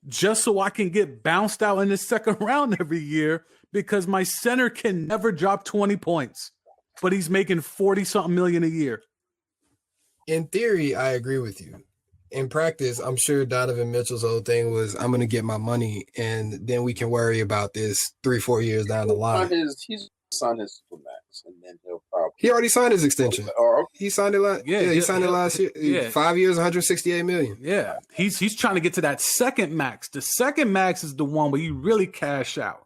just so I can get bounced out in the second round every year because my center can never drop 20 points, but he's making 40-something million a year? In theory, I agree with you. in practice, I'm sure Donovan Mitchell's whole thing was, I'm going to get my money, and then we can worry about this 3-4 years down the line. He's signed his supermax, and then he'll probably. He already signed his extension. He signed it last. Yeah, he signed it last year. Yeah. 5 years, $168 million. Yeah, he's trying to get to that second max. The second max is the one where you really cash out.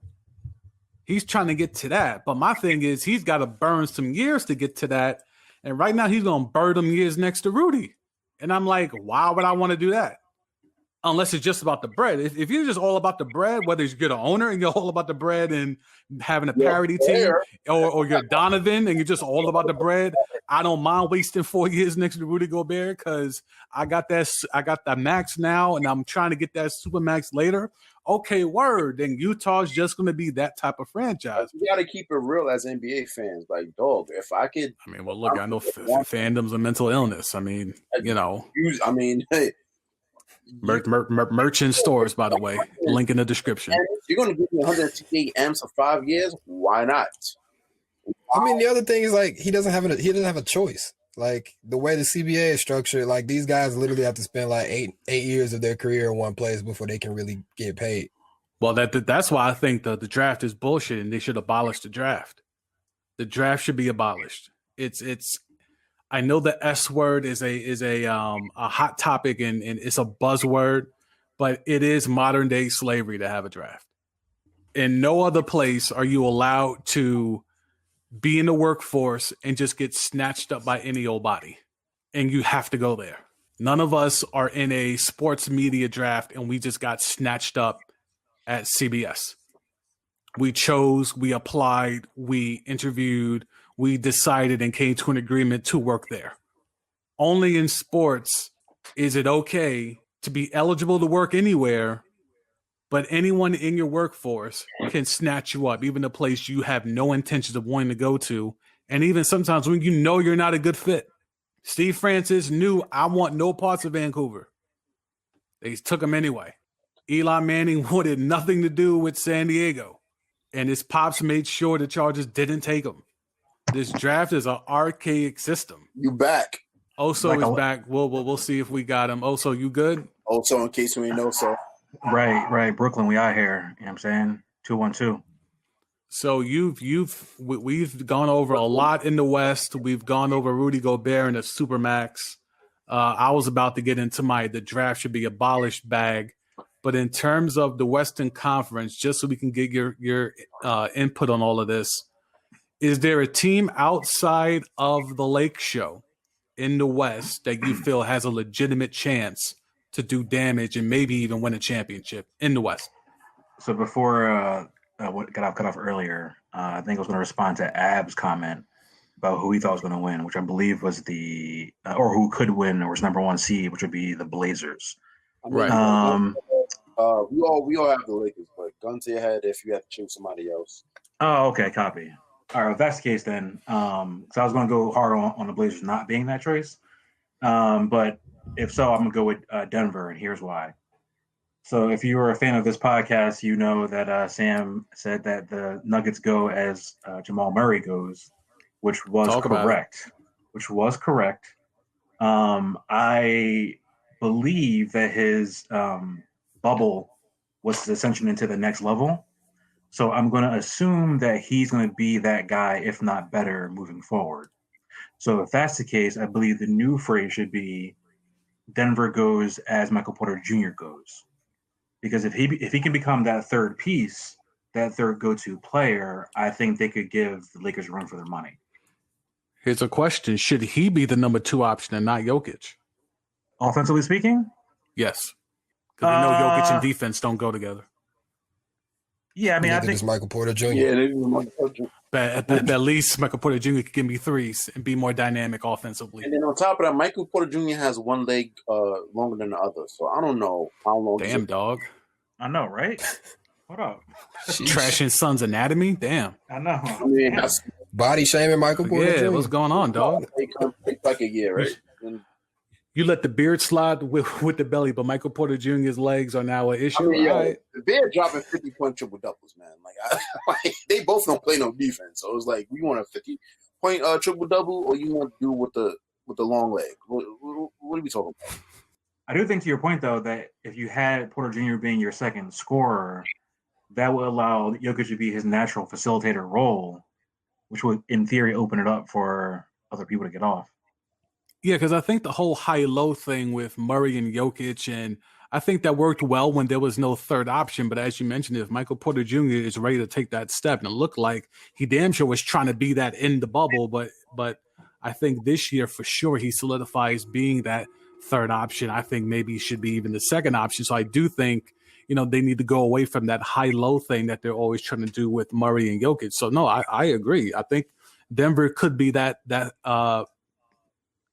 He's trying to get to that. But my thing is, he's got to burn some years to get to that. And right now, he's going to burn them years next to Rudy. And I'm like, why would I want to do that? Unless it's just about the bread. If you're just all about the bread, whether you're an owner and you're all about the bread and having a parity team, or you're Donovan and you're just all about the bread, I don't mind wasting 4 years next to Rudy Gorbet because I got that max now and I'm trying to get that super max later. Okay, word. Then Utah's just going to be that type of franchise. You got to keep it real as NBA fans. Like, dog, if I could. I mean, well, look, I know fandom's a mental illness. I mean, you know. Hey. Merch in stores, by the way. Link in the description. You're going to give me 168 amps for 5 years? Why not? I mean, the other thing is, like, he doesn't have a choice. Like, the way the CBA is structured, like, these guys literally have to spend like eight years of their career in one place before they can really get paid. Well, that's why I think the draft is bullshit and they should abolish the draft. The draft should be abolished. It's I know the S word is a hot topic and it's a buzzword, but it is modern day slavery to have a draft. In no other place are you allowed to be in the workforce and just get snatched up by any old body. And you have to go there. None of us are in a sports media draft and we just got snatched up at CBS. We chose, we applied, we interviewed, we decided and came to an agreement to work there. Only in sports is it okay to be eligible to work anywhere, but anyone in your workforce can snatch you up, even a place you have no intentions of wanting to go to. And even sometimes when you know you're not a good fit. Steve Francis knew, I want no parts of Vancouver. They took him anyway. Eli Manning wanted nothing to do with San Diego. And his pops made sure the Chargers didn't take him. This draft is an archaic system. You back. Oso is back. We'll see if we got him. Oso, you good? Oso, in case we know so. Right. Brooklyn, we out here. You know what I'm saying? 212. So we've gone over a lot in the West. We've gone over Rudy Gobert and the Supermax. I was about to get into the draft should be abolished bag. But in terms of the Western Conference, just so we can get your input on all of this, is there a team outside of the Lake Show in the West that you feel has a legitimate chance to do damage and maybe even win a championship in the West? So before what got off earlier, I think I was going to respond to Ab's comment about who he thought was going to win, which I believe was or who could win or was number one seed, which would be the Blazers. Right. We all have the Lakers, but gun to your head if you have to choose somebody else. Oh, okay, copy. All right, if that's the case, then so I was going to go hard on the Blazers not being that choice, but if so, I'm going to go with Denver, and here's why. So if you were a fan of this podcast, you know that Sam said that the Nuggets go as Jamal Murray goes, which was correct. I believe that his bubble was his ascension into the next level. So I'm going to assume that he's going to be that guy, if not better, moving forward. So if that's the case, I believe the new phrase should be Denver goes as Michael Porter Jr. goes. Because if he can become that third piece, that third go-to player, I think they could give the Lakers a run for their money. Here's a question. Should he be the number 2 option and not Jokic? Offensively speaking? Yes. Because we know Jokic and defense don't go together. Yeah, I mean, I think it's Michael Porter Jr. Yeah, they do Michael Porter Jr. But at least Michael Porter Jr. could give me threes and be more dynamic offensively. And then on top of that, Michael Porter Jr. has one leg longer than the other, so I don't know how long. Damn, dog. I know, right? What up? Trashing Son's anatomy? Damn. I know. I mean, that's Body shaming Michael Porter Jr. What's going on, dog? like a year, right? You let the beard slide with the belly, but Michael Porter Jr.'s legs are now an issue. I mean, right? The Bears dropping 50-point triple doubles, man. Like, they both don't play no defense, so it's like, we want a 50-point triple double, or you want to do with the long leg? What are we talking about? I do think, to your point, though, that if you had Porter Jr. being your second scorer, that would allow Jokic to be his natural facilitator role, which would, in theory, open it up for other people to get off. Yeah, because I think the whole high-low thing with Murray and Jokic, and I think that worked well when there was no third option. But as you mentioned, if Michael Porter Jr. is ready to take that step, and it looked like he damn sure was trying to be that in the bubble, but I think this year for sure he solidifies being that third option. I think maybe he should be even the second option. So I do think, they need to go away from that high-low thing that they're always trying to do with Murray and Jokic. So no, I agree. I think Denver could be that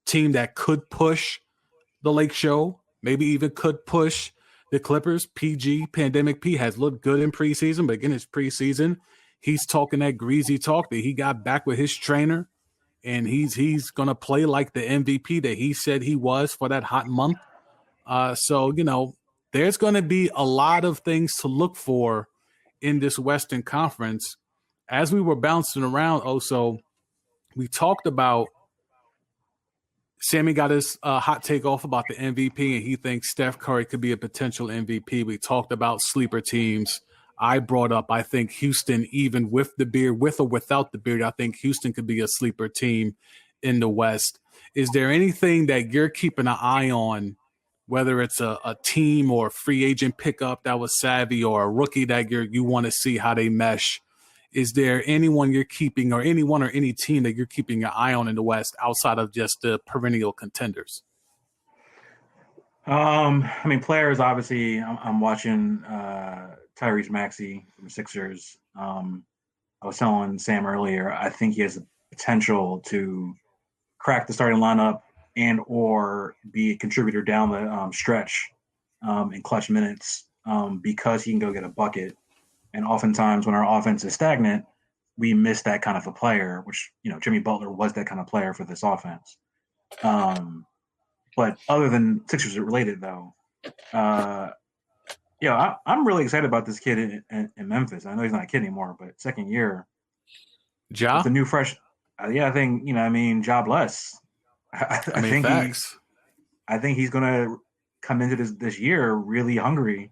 team that could push the Lake Show, maybe even could push the Clippers. PG, Pandemic P, has looked good in preseason, but again, it's preseason. He's talking that greasy talk that he got back with his trainer, and he's going to play like the MVP that he said he was for that hot month. So, there's going to be a lot of things to look for in this Western Conference. As we were bouncing around, also, we talked about Sammy got his hot take off about the MVP, and he thinks Steph Curry could be a potential MVP. We talked about sleeper teams. I brought up, I think Houston, even with the beard, with or without the beard, I think Houston could be a sleeper team in the West. Is there anything that you're keeping an eye on, whether it's a team or a free agent pickup that was savvy, or a rookie that you want to see how they mesh? Is there anyone you're keeping, or anyone or any team that you're keeping an eye on in the West outside of just the perennial contenders? Players, obviously, I'm watching Tyrese Maxey from the Sixers. I was telling Sam earlier, I think he has the potential to crack the starting lineup and or be a contributor down the stretch in clutch minutes because he can go get a bucket. And oftentimes when our offense is stagnant, we miss that kind of a player, which, Jimmy Butler was that kind of player for this offense. But other than Sixers related, though, I'm really excited about this kid in Memphis. I know he's not a kid anymore, but second year. Ja? The new fresh. I think, Ja bless. I think facts. I think he's going to come into this year really hungry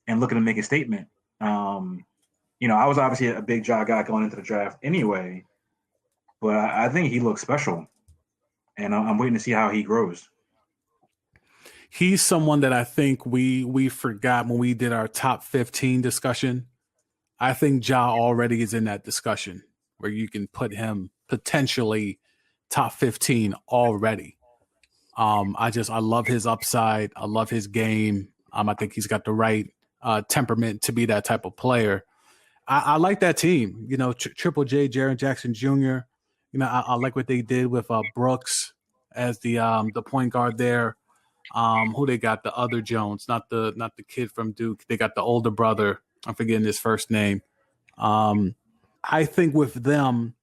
and looking to make a statement. I was obviously a big Ja guy going into the draft anyway, but I think he looks special, and I'm waiting to see how he grows. He's someone that I think we forgot when we did our top 15 discussion. I think Ja already is in that discussion where you can put him potentially top 15 already. I love his upside. I love his game. I think he's got the right temperament to be that type of player. I like that team. Triple J, Jaren Jackson Jr. I like what they did with Brooks as the point guard there. Who they got? The other Jones, not the kid from Duke. They got the older brother. I'm forgetting his first name. I think with them,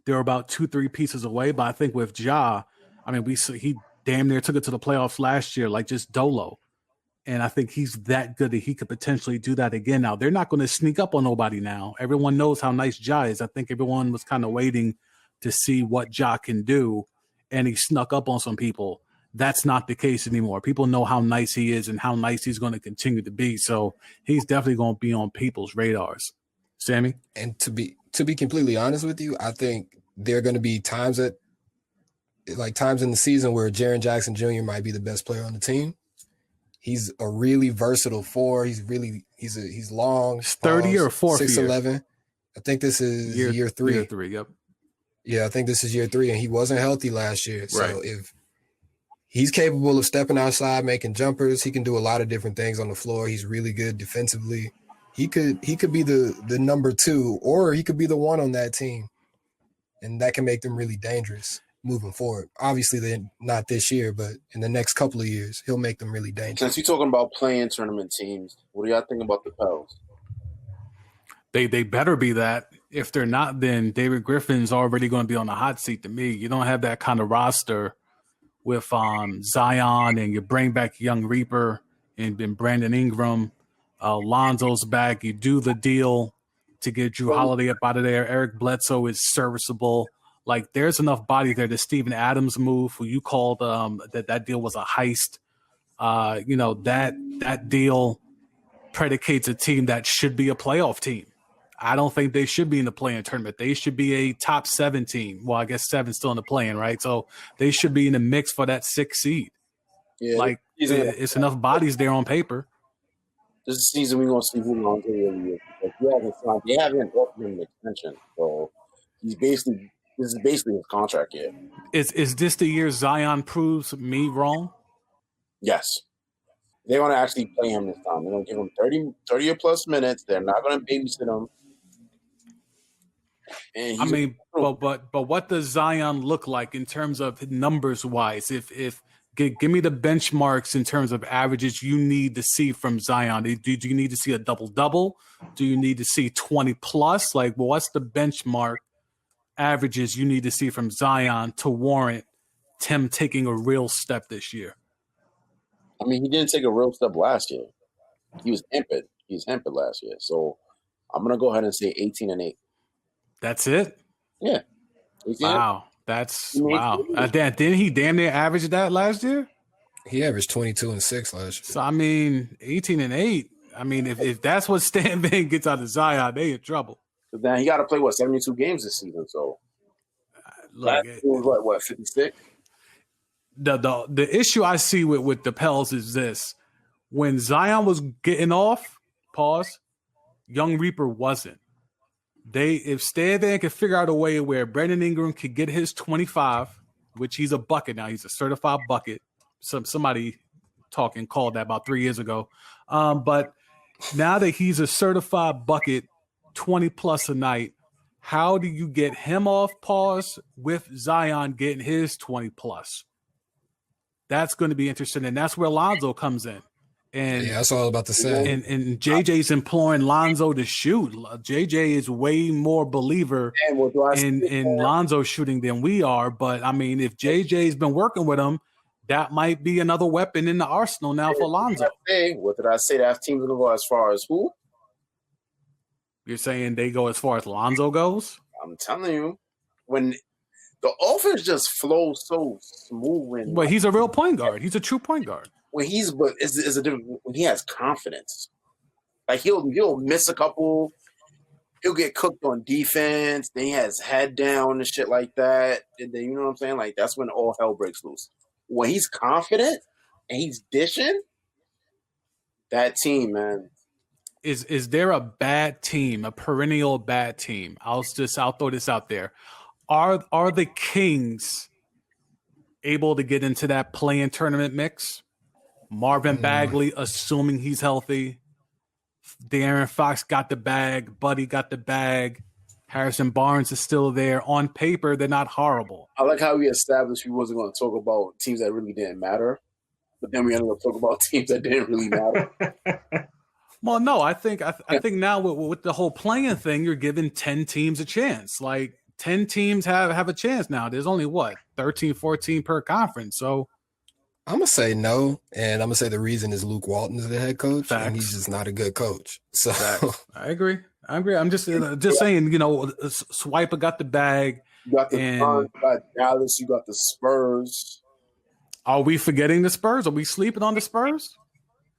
they're about 2-3 pieces away. But I think with Ja, he damn near took it to the playoffs last year, like just Dolo. And I think he's that good that he could potentially do that again. Now, they're not going to sneak up on nobody now. Everyone knows how nice Ja is. I think everyone was kind of waiting to see what Ja can do, and he snuck up on some people. That's not the case anymore. People know how nice he is and how nice he's going to continue to be. So he's definitely going to be on people's radars. Sammy? And to be completely honest with you, I think there are going to be times in the season where Jaren Jackson Jr. might be the best player on the team. He's a really versatile four. He's long. 30 or 6'11". I think this is year 3. Year 3, yep. Yeah, I think this is year 3, and he wasn't healthy last year. So right. If he's capable of stepping outside, making jumpers, he can do a lot of different things on the floor. He's really good defensively. He could be the number 2, or he could be the 1 on that team, and that can make them really dangerous moving forward. Obviously, they're not this year, but in the next couple of years, he'll make them really dangerous. Since you're talking about playing tournament teams, what do y'all think about the Pels? They better be that. If they're not, then David Griffin's already going to be on the hot seat to me. You don't have that kind of roster with Zion, and you bring back Young Reaper and then Brandon Ingram. Lonzo's back. You do the deal to get Drew Holiday up out of there. Eric Bledsoe is serviceable. Like, there's enough body there. The Steven Adams move, who you called that deal was a heist. that deal predicates a team that should be a playoff team. I don't think they should be in the play-in tournament. They should be a top 7 team. Well, I guess 7's still in the play-in, right? So they should be in the mix for that 6th seed. Yeah, It's enough bodies there on paper. This is the season we're gonna see who Lonzo really is. Because they haven't offered him an extension, so this is basically his contract year. Is this the year Zion proves me wrong? Yes. They're gonna actually play him this time. They're gonna give him 30 or plus minutes. They're not gonna babysit him. And but what does Zion look like in terms of numbers wise? If give me the benchmarks in terms of averages you need to see from Zion. Do you need to see a double-double? Do you need to see 20 plus? Like, well, what's the benchmark averages you need to see from Zion to warrant Tim taking a real step this year? I mean, he didn't take a real step last year. He was hampered. He was hampered last year. So I'm gonna go ahead and say 18-8. That's it? Yeah. Wow. Wow. Didn't he damn near average that last year? He averaged 22 and 6 last year. So I mean, 18-8. I mean, if that's what Stan Van gets out of Zion, they in trouble. But then he got to play 72 games this season. So look, it was what 56. The issue I see with the Pels is this: when Zion was getting off, Young Reaper wasn't. If Stan Van could figure out a way where Brandon Ingram could get his 25, which he's a bucket now, he's a certified bucket. Somebody called that about 3 years ago. But now that he's a certified bucket, 20 plus a night, how do you get him off with Zion getting his 20 plus? That's going to be interesting, and that's where Lonzo comes in. And yeah, that's all about to say. And JJ's imploring Lonzo to shoot. JJ is way more believer in Lonzo shooting than we are. But I mean, if JJ's been working with him, that might be another weapon in the arsenal now for Lonzo. What did I say? That team's gonna go as far as who? You're saying they go as far as Lonzo goes? I'm telling you, when the offense just flows so smooth. But he's a real point guard. He's a true point guard. When it's a different when he has confidence. Like he'll miss a couple, he'll get cooked on defense, then he has head down and shit like that. And then you know what I'm saying? Like that's when all hell breaks loose. When he's confident and he's dishing, that team, man. Is there a bad team, a perennial bad team? I'll throw this out there. Are the Kings able to get into that play-in tournament mix? Marvin Bagley, assuming he's healthy. De'Aaron Fox got the bag. Buddy got the bag. Harrison Barnes is still there. On paper, they're not horrible. I like how we established we wasn't going to talk about teams that really didn't matter, but then we ended up talking about teams that didn't really matter. Well, no, I think now with the whole playing thing, you're giving 10 teams a chance. Like 10 teams have a chance now. There's only 13, 14 per conference. So I'm going to say no, and I'm going to say the reason is Luke Walton is the head coach, Facts. And he's just not a good coach. So I agree. I'm just saying, Swiper got the bag. You got the Suns, you got Dallas, you got the Spurs. Are we forgetting the Spurs? Are we sleeping on the Spurs?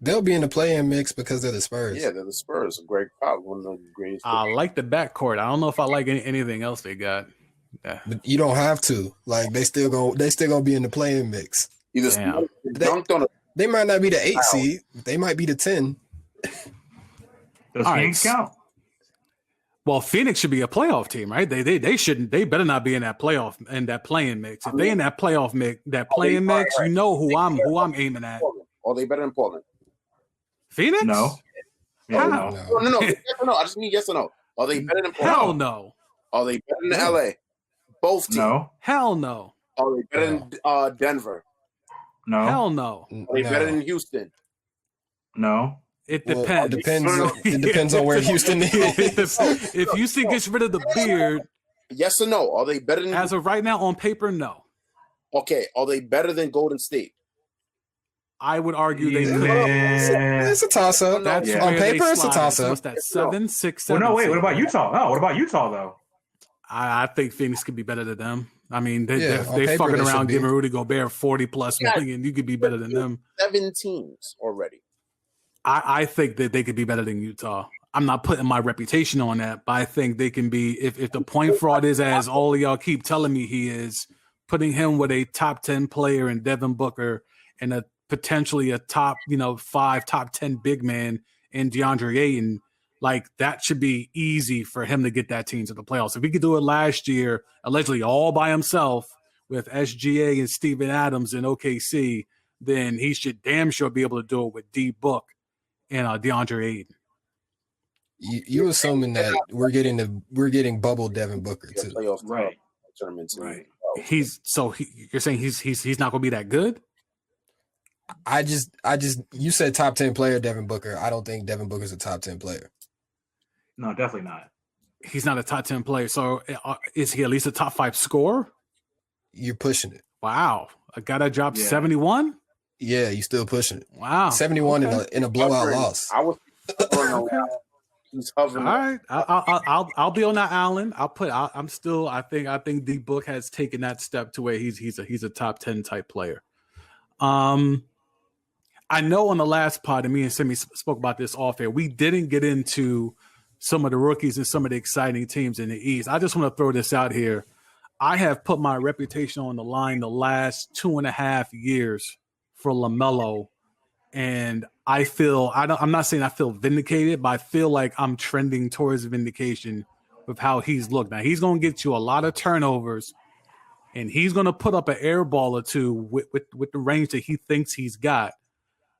They'll be in the play-in mix because they're the Spurs. Yeah, they're the Spurs. Greg Pop, one of the greatest. I like the backcourt. I don't know if I like anything else they got. Yeah. But you don't have to. Like they still gonna be in the play-in mix. They might not be the 8 seed. They might be the 10. Does Phoenix count? Well, Phoenix should be a playoff team, right? They shouldn't. They better not be in that playing mix. If they in that playoff mix, playing mix, you know who I'm aiming at. Are they better than Portland? Phoenix? No. How? No. Yes or no. I just mean yes or no. Are they better than Portland? Hell no. Are they better than LA? Both teams. No. Hell no. Are they better than Denver? No. Hell no. Are they better than Houston? No. It depends. It depends on where Houston is. If Houston gets rid of the beard, yes or no? Are they better than? As of right now, on paper, no. Okay. Are they better than Golden State? I would argue they could. It's a toss-up. On paper, it's a toss-up. What's that? 7, 6, 7. Well, no, wait. What about Utah? No, what about Utah though? I think Phoenix could be better than them. I mean, on they paper, fucking they around should be. giving Rudy Gobert 40+ Yeah. million. You could be better than them. 7 teams already. I think that they could be better than Utah. I'm not putting my reputation on that, but I think they can be. If the point fraud is as all of y'all keep telling me he is, putting him with a top 10 player in Devin Booker and a potentially a top 5, top 10 big man in DeAndre Ayton, like that should be easy for him to get that team to the playoffs. If he could do it last year, allegedly all by himself with SGA and Steven Adams in OKC, then he should damn sure be able to do it with D Book and DeAndre Ayton. You assuming that we're getting bubble Devin Booker too, Playoff Right. tournament team. Right. You're saying he's not going to be that good? I just you said top 10 player Devin Booker. I don't think Devin Booker's a top 10 player. No, definitely not. He's not a top 10 player. So is he at least a top 5 scorer? You're pushing it. Wow. A guy that dropped Yeah. 71? Yeah, you're still pushing it. Wow. 71 Okay. in a blowout loss. I was Okay. he's hovering. All right, I'll be on that island. I think D Book has taken that step to where he's a top 10 type player. I know on the last pod, and me and Simi spoke about this off air, we didn't get into some of the rookies and some of the exciting teams in the East. I just want to throw this out here. I have put my reputation on the line the last 2.5 years for LaMelo, and I'm not saying I feel vindicated, but I feel like I'm trending towards vindication with how he's looked. Now, he's going to get you a lot of turnovers, and he's going to put up an air ball or two with the range that he thinks he's got.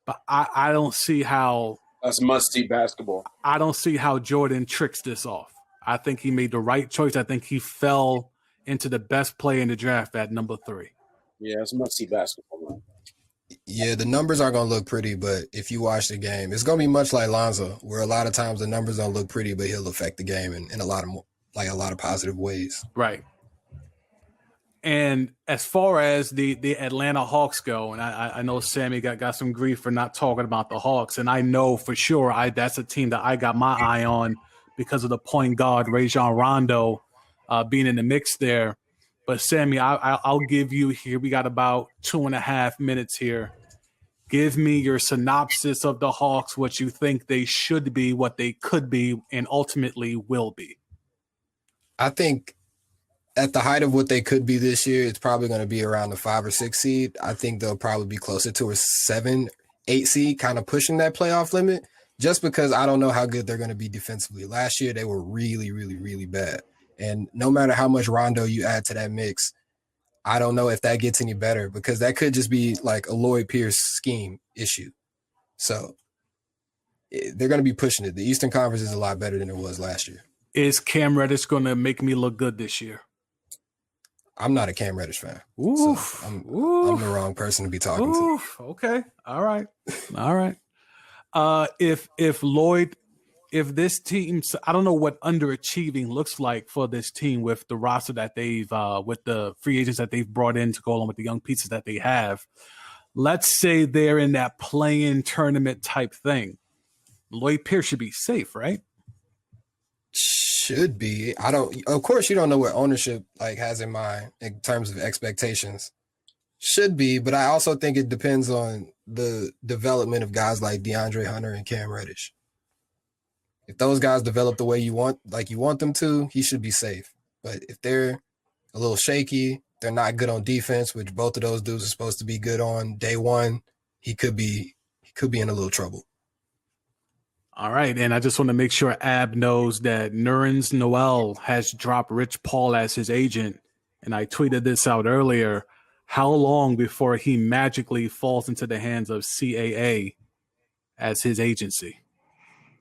But I don't see how That's must-see basketball. I don't see how Jordan tricks this off. I think he made the right choice. I think he fell into the best player in the draft at number 3. Yeah, it's must-see basketball, man. Yeah, the numbers aren't going to look pretty, but if you watch the game, it's going to be much like Lonzo, where a lot of times the numbers don't look pretty, but he'll affect the game in a lot of positive ways. Right. And as far as the Atlanta Hawks go, and I know Sammy got some grief for not talking about the Hawks, and I know for sure that's a team that I got my eye on because of the point guard Rajon Rondo being in the mix there. But Sammy, I'll give you here. We got about 2.5 minutes here. Give me your synopsis of the Hawks, what you think they should be, what they could be, and ultimately will be. I think at the height of what they could be this year, it's probably going to be around the 5 or 6 seed. I think they'll probably be closer to a 7, 8 seed, kind of pushing that playoff limit, just because I don't know how good they're going to be defensively. Last year, they were really, really, really bad. And no matter how much Rondo you add to that mix, I don't know if that gets any better, because that could just be like a Lloyd Pierce scheme issue. So they're going to be pushing it. The Eastern Conference is a lot better than it was last year. Is Cam Reddish going to make me look good this year? I'm not a Cam Reddish fan. Oof. So I'm Oof. the wrong person to be talking Oof. Okay. All right. All right. If this team, I don't know what underachieving looks like for this team with the roster that they've, with the free agents that they've brought in to go along with the young pieces that they have. Let's say they're in that play-in tournament type thing. Lloyd Pierce should be safe, right? Should be. Of course, you don't know what ownership has in mind in terms of expectations. Should be, but I also think it depends on the development of guys like DeAndre Hunter and Cam Reddish. If those guys develop the way you want them to, he should be safe. But if they're a little shaky, they're not good on defense, which both of those dudes are supposed to be good on day one, he could be in a little trouble. All right, and I just want to make sure Ab knows that Nerlens Noel has dropped Rich Paul as his agent, and I tweeted this out earlier. How long before he magically falls into the hands of CAA as his agency?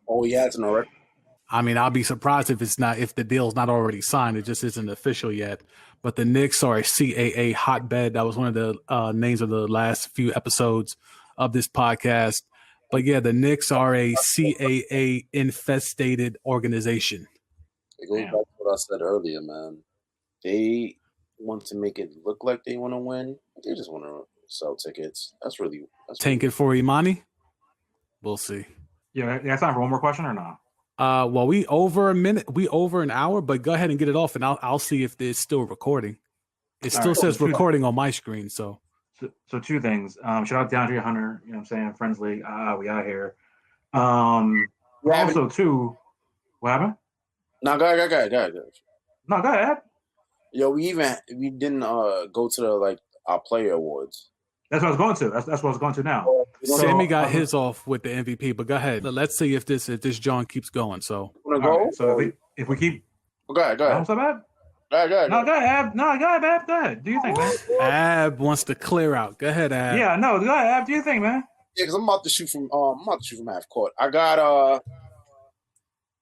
Oh, yeah, it's no record. I mean, I'll be surprised if the deal's not already signed. It just isn't official yet. But the Knicks are a CAA hotbed. That was one of the names of the last few episodes of this podcast. But yeah, the Knicks are a CAA infested organization. It goes back to what I said earlier, man. They want to make it look like they want to win. They just want to sell tickets. That's Tank it for Imani? We'll see. Yeah, that's time for one more question or not? Well, we over a minute. We over an hour, but go ahead and get it off, and I'll see if it's still recording. It still says recording on my screen. So two things. Shout out DeAndre Hunter. You know what I'm saying? Friends League. We out here. Also, too, what happened? No, go ahead. No, go ahead. Yo, we didn't go to the our player awards. That's what I was going to. That's what I was going to now. Sammy got his off with the MVP, but go ahead. Let's see if this John keeps going. So, right, so if we keep, go ahead. What's up, Ab? Go ahead. No, go ahead, Ab. Go ahead. Do you think, man? Ab wants to clear out. Go ahead, Ab. Yeah, no, go ahead, Ab. Do you think, man? Yeah, because I'm about to shoot from half court. I got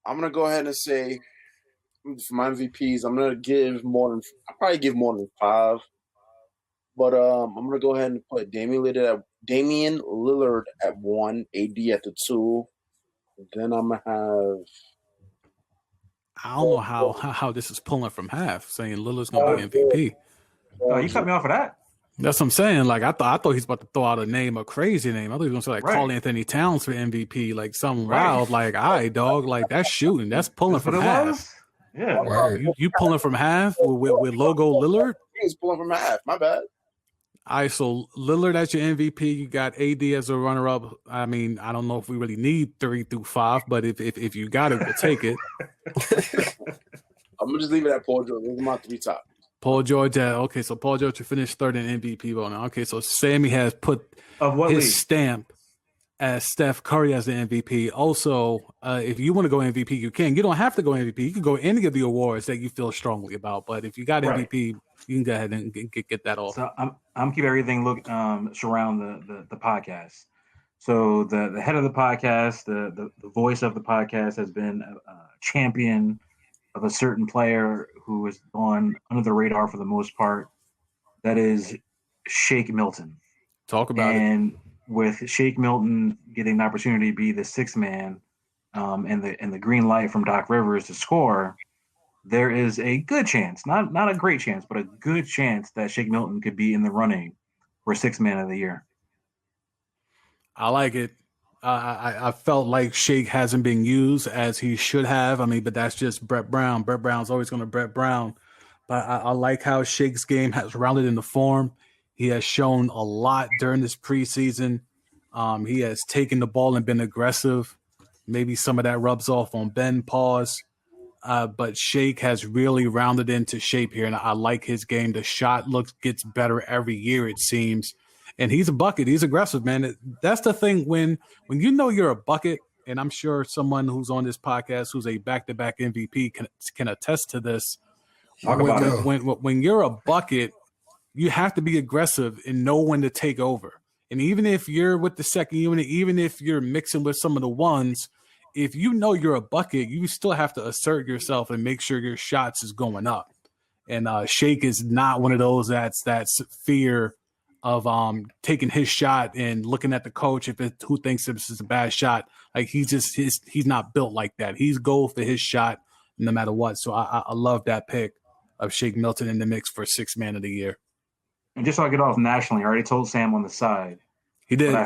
I'm gonna go ahead and say for my MVPs, I'll probably give more than 5. But I'm gonna go ahead and put Damian Lillard at 1, AD at the 2. Then I'm gonna have. I don't know how this is pulling from half, saying Lillard's gonna be MVP. Oh, you cut me off of that. That's what I'm saying. Like I thought he's about to throw out a crazy name. I thought he was gonna say Carl Anthony Towns for MVP, like something wild. Like, all right, dog, like that's shooting. That's pulling from half. Yeah, you pulling from half with logo Lillard? He was pulling from half. My bad. All right, so Lillard as your MVP. You got AD as a runner-up. I mean, I don't know if we really need 3 through 5, but if you got it, we'll take it. I'm gonna just leave it at Paul George. Those are my 3 top. Paul George. Okay, so Paul George finished third in MVP voting. Okay, so Sammy has put his stamp as Steph Curry as the MVP. Also, if you want to go MVP, you can. You don't have to go MVP. You can go any of the awards that you feel strongly about. But if you got MVP, you can go ahead and get that off. So I'm keep everything surround the podcast. So the head of the podcast, the voice of the podcast has been a champion of a certain player who has gone under the radar for the most part. That is Shake Milton. Talk about it. And with Shake Milton getting the opportunity to be the 6th man and the green light from Doc Rivers to score, there is a good chance, not a great chance, but a good chance that Shake Milton could be in the running for 6th man of the year. I like it. I felt like Shake hasn't been used as he should have. I mean, but that's just Brett Brown. Brett Brown's always going to Brett Brown. But I like how Shake's game has rounded into form. He has shown a lot during this preseason. He has taken the ball and been aggressive. Maybe some of that rubs off on Ben. Pause. But Shake has really rounded into shape here, and I like his game. The shot gets better every year, it seems. And he's a bucket. He's aggressive, man. That's the thing when you know you're a bucket, and I'm sure someone who's on this podcast who's a back-to-back MVP can attest to this. When you're a bucket, you have to be aggressive and know when to take over. And even if you're with the second unit, even if you're mixing with some of the ones, if you know you're a bucket, you still have to assert yourself and make sure your shots is going up. And Shake is not one of those that's fear of taking his shot and looking at the coach who thinks this is a bad shot. Like he's not built like that. He's go for his shot no matter what. So I love that pick of Shake Milton in the mix for 6th man of the year. And just so I get off nationally, I already told Sam on the side. He did. But I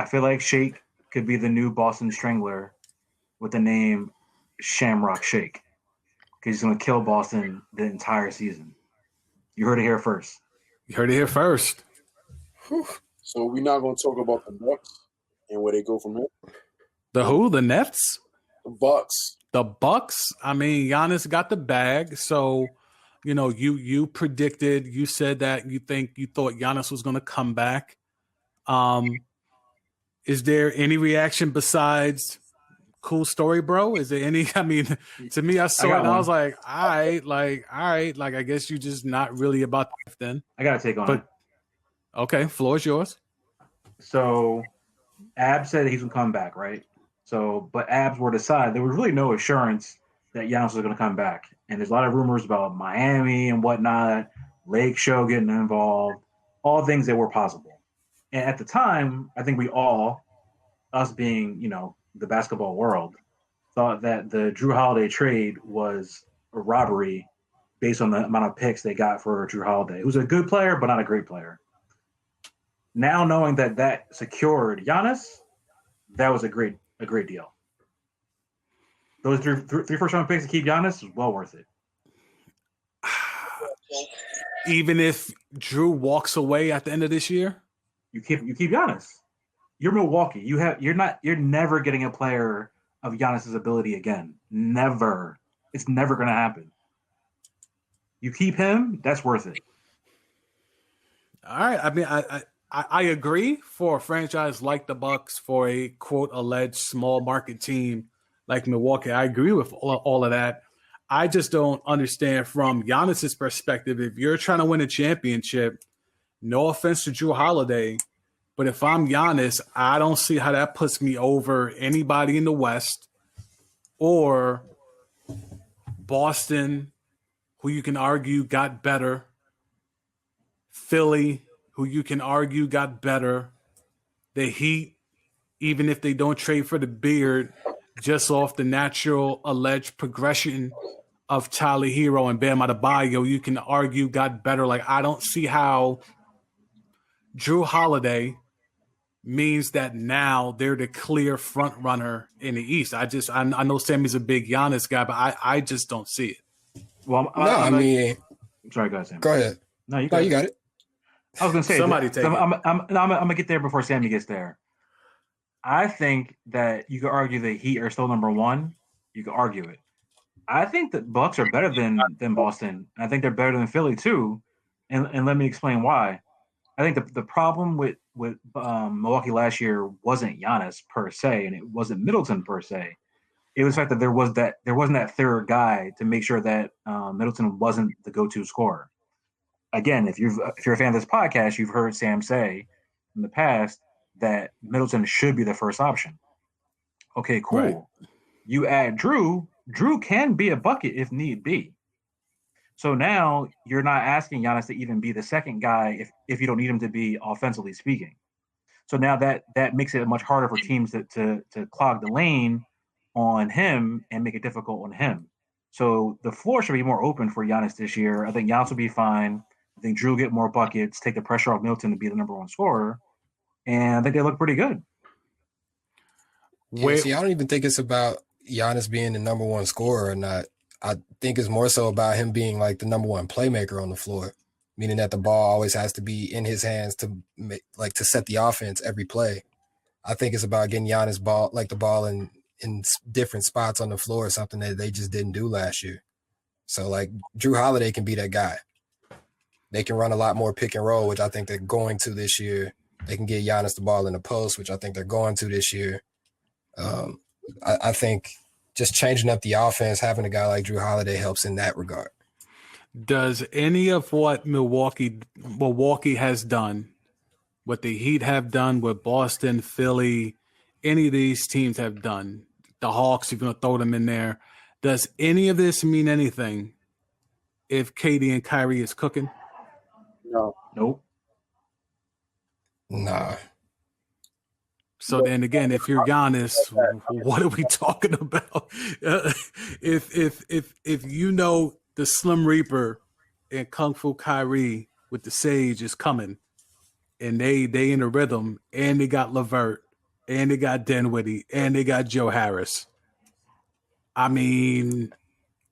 feel like Shake could be the new Boston Strangler with the name Shamrock Shake, because he's going to kill Boston the entire season. You heard it here first. You heard it here first. So we're not going to talk about the Bucks and where they go from here. The who? The Nets? The Bucks. The Bucks. I mean, Giannis got the bag. So, you know, you predicted. You said that you thought Giannis was going to come back. Is there any reaction besides cool story, bro? Is there any? I mean, to me, I saw it and I was like, all right, I guess you're just not really about that then. I got to take on it. Okay, floor is yours. So, Ab said he's gonna come back, right? So, but Abs were decided there was really no assurance that Giannis was gonna come back, and there's a lot of rumors about Miami and whatnot, Lake Show getting involved, all things that were possible. And at the time, I think we all, us being, you know, the basketball world, thought that the Drew Holiday trade was a robbery based on the amount of picks they got for Drew Holiday. It was a good player, but not a great player. Now knowing that secured Giannis, that was a great deal. Those three first round picks to keep Giannis was well worth it. Even if Drew walks away at the end of this year? You keep Giannis. You're Milwaukee. You're never getting a player of Giannis's ability again. Never. It's never going to happen. You keep him, that's worth it. All right. I mean, I agree for a franchise like the Bucks, for a quote alleged small market team like Milwaukee. I agree with all of that. I just don't understand from Giannis's perspective. If you're trying to win a championship, no offense to Drew Holiday, but if I'm Giannis, I don't see how that puts me over anybody in the West or Boston, who you can argue got better, Philly, who you can argue got better, the Heat, even if they don't trade for the beard, just off the natural alleged progression of Tyler Hero and Bam Adebayo, you can argue got better. Like, I don't see how Drew Holiday means that now they're the clear front runner in the East. I know Sammy's a big Giannis guy, but I just don't see it. Well, sorry, go ahead, Sam. Go ahead. No, you got it. I was going to say, Somebody take it. I'm going to get there before Sammy gets there. I think that you could argue the Heat are still number one. You could argue it. I think that Bucks are better than Boston. I think they're better than Philly too, and let me explain why. I think the problem with Milwaukee last year wasn't Giannis per se, and it wasn't Middleton per se. It was the fact that there wasn't that third guy to make sure that Middleton wasn't the go-to scorer. Again, if you're a fan of this podcast, you've heard Sam say in the past that Middleton should be the first option. Okay, cool. Right. You add Drew. Drew can be a bucket if need be. So now you're not asking Giannis to even be the second guy if you don't need him to be, offensively speaking. So now that makes it much harder for teams to clog the lane on him and make it difficult on him. So the floor should be more open for Giannis this year. I think Giannis will be fine. I think Drew will get more buckets, take the pressure off Middleton to be the number one scorer. And I think they look pretty good. Yeah, see, I don't even think it's about Giannis being the number one scorer or not. I think it's more so about him being like the number one playmaker on the floor, meaning that the ball always has to be in his hands to make, like, to set the offense every play. I think it's about getting Giannis the ball in different spots on the floor, something that they just didn't do last year. So like Drew Holiday can be that guy. They can run a lot more pick and roll, which I think they're going to this year. They can get Giannis the ball in the post, which I think they're going to this year. I think just changing up the offense, having a guy like Drew Holiday helps in that regard. Does any of what Milwaukee has done, what the Heat have done, what Boston, Philly, any of these teams have done, the Hawks, you're going to throw them in there, does any of this mean anything if KD and Kyrie is cooking? No. Nope. Nah. So then again, if you're Giannis, what are we talking about? If you know the Slim Reaper and Kung Fu Kyrie with the Sage is coming, and they in a rhythm, and they got LeVert, and they got Dinwiddie, and they got Joe Harris. I mean,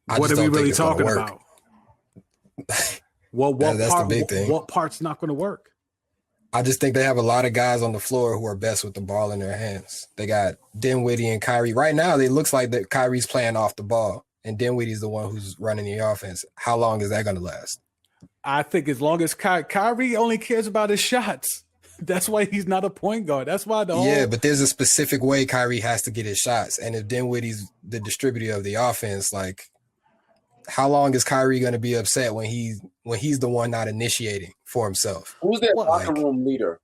what are we really talking about? Well, that's the big thing. What part's not going to work? I just think they have a lot of guys on the floor who are best with the ball in their hands. They got Dinwiddie and Kyrie. Right now, it looks like that Kyrie's playing off the ball, and Dinwiddie's the one who's running the offense. How long is that going to last? I think as long as Kyrie only cares about his shots. That's why he's not a point guard. That's why but there's a specific way Kyrie has to get his shots. And if Dinwiddie's the distributor of the offense, like, how long is Kyrie going to be upset when he's the one not initiating for himself? Who's that locker room leader?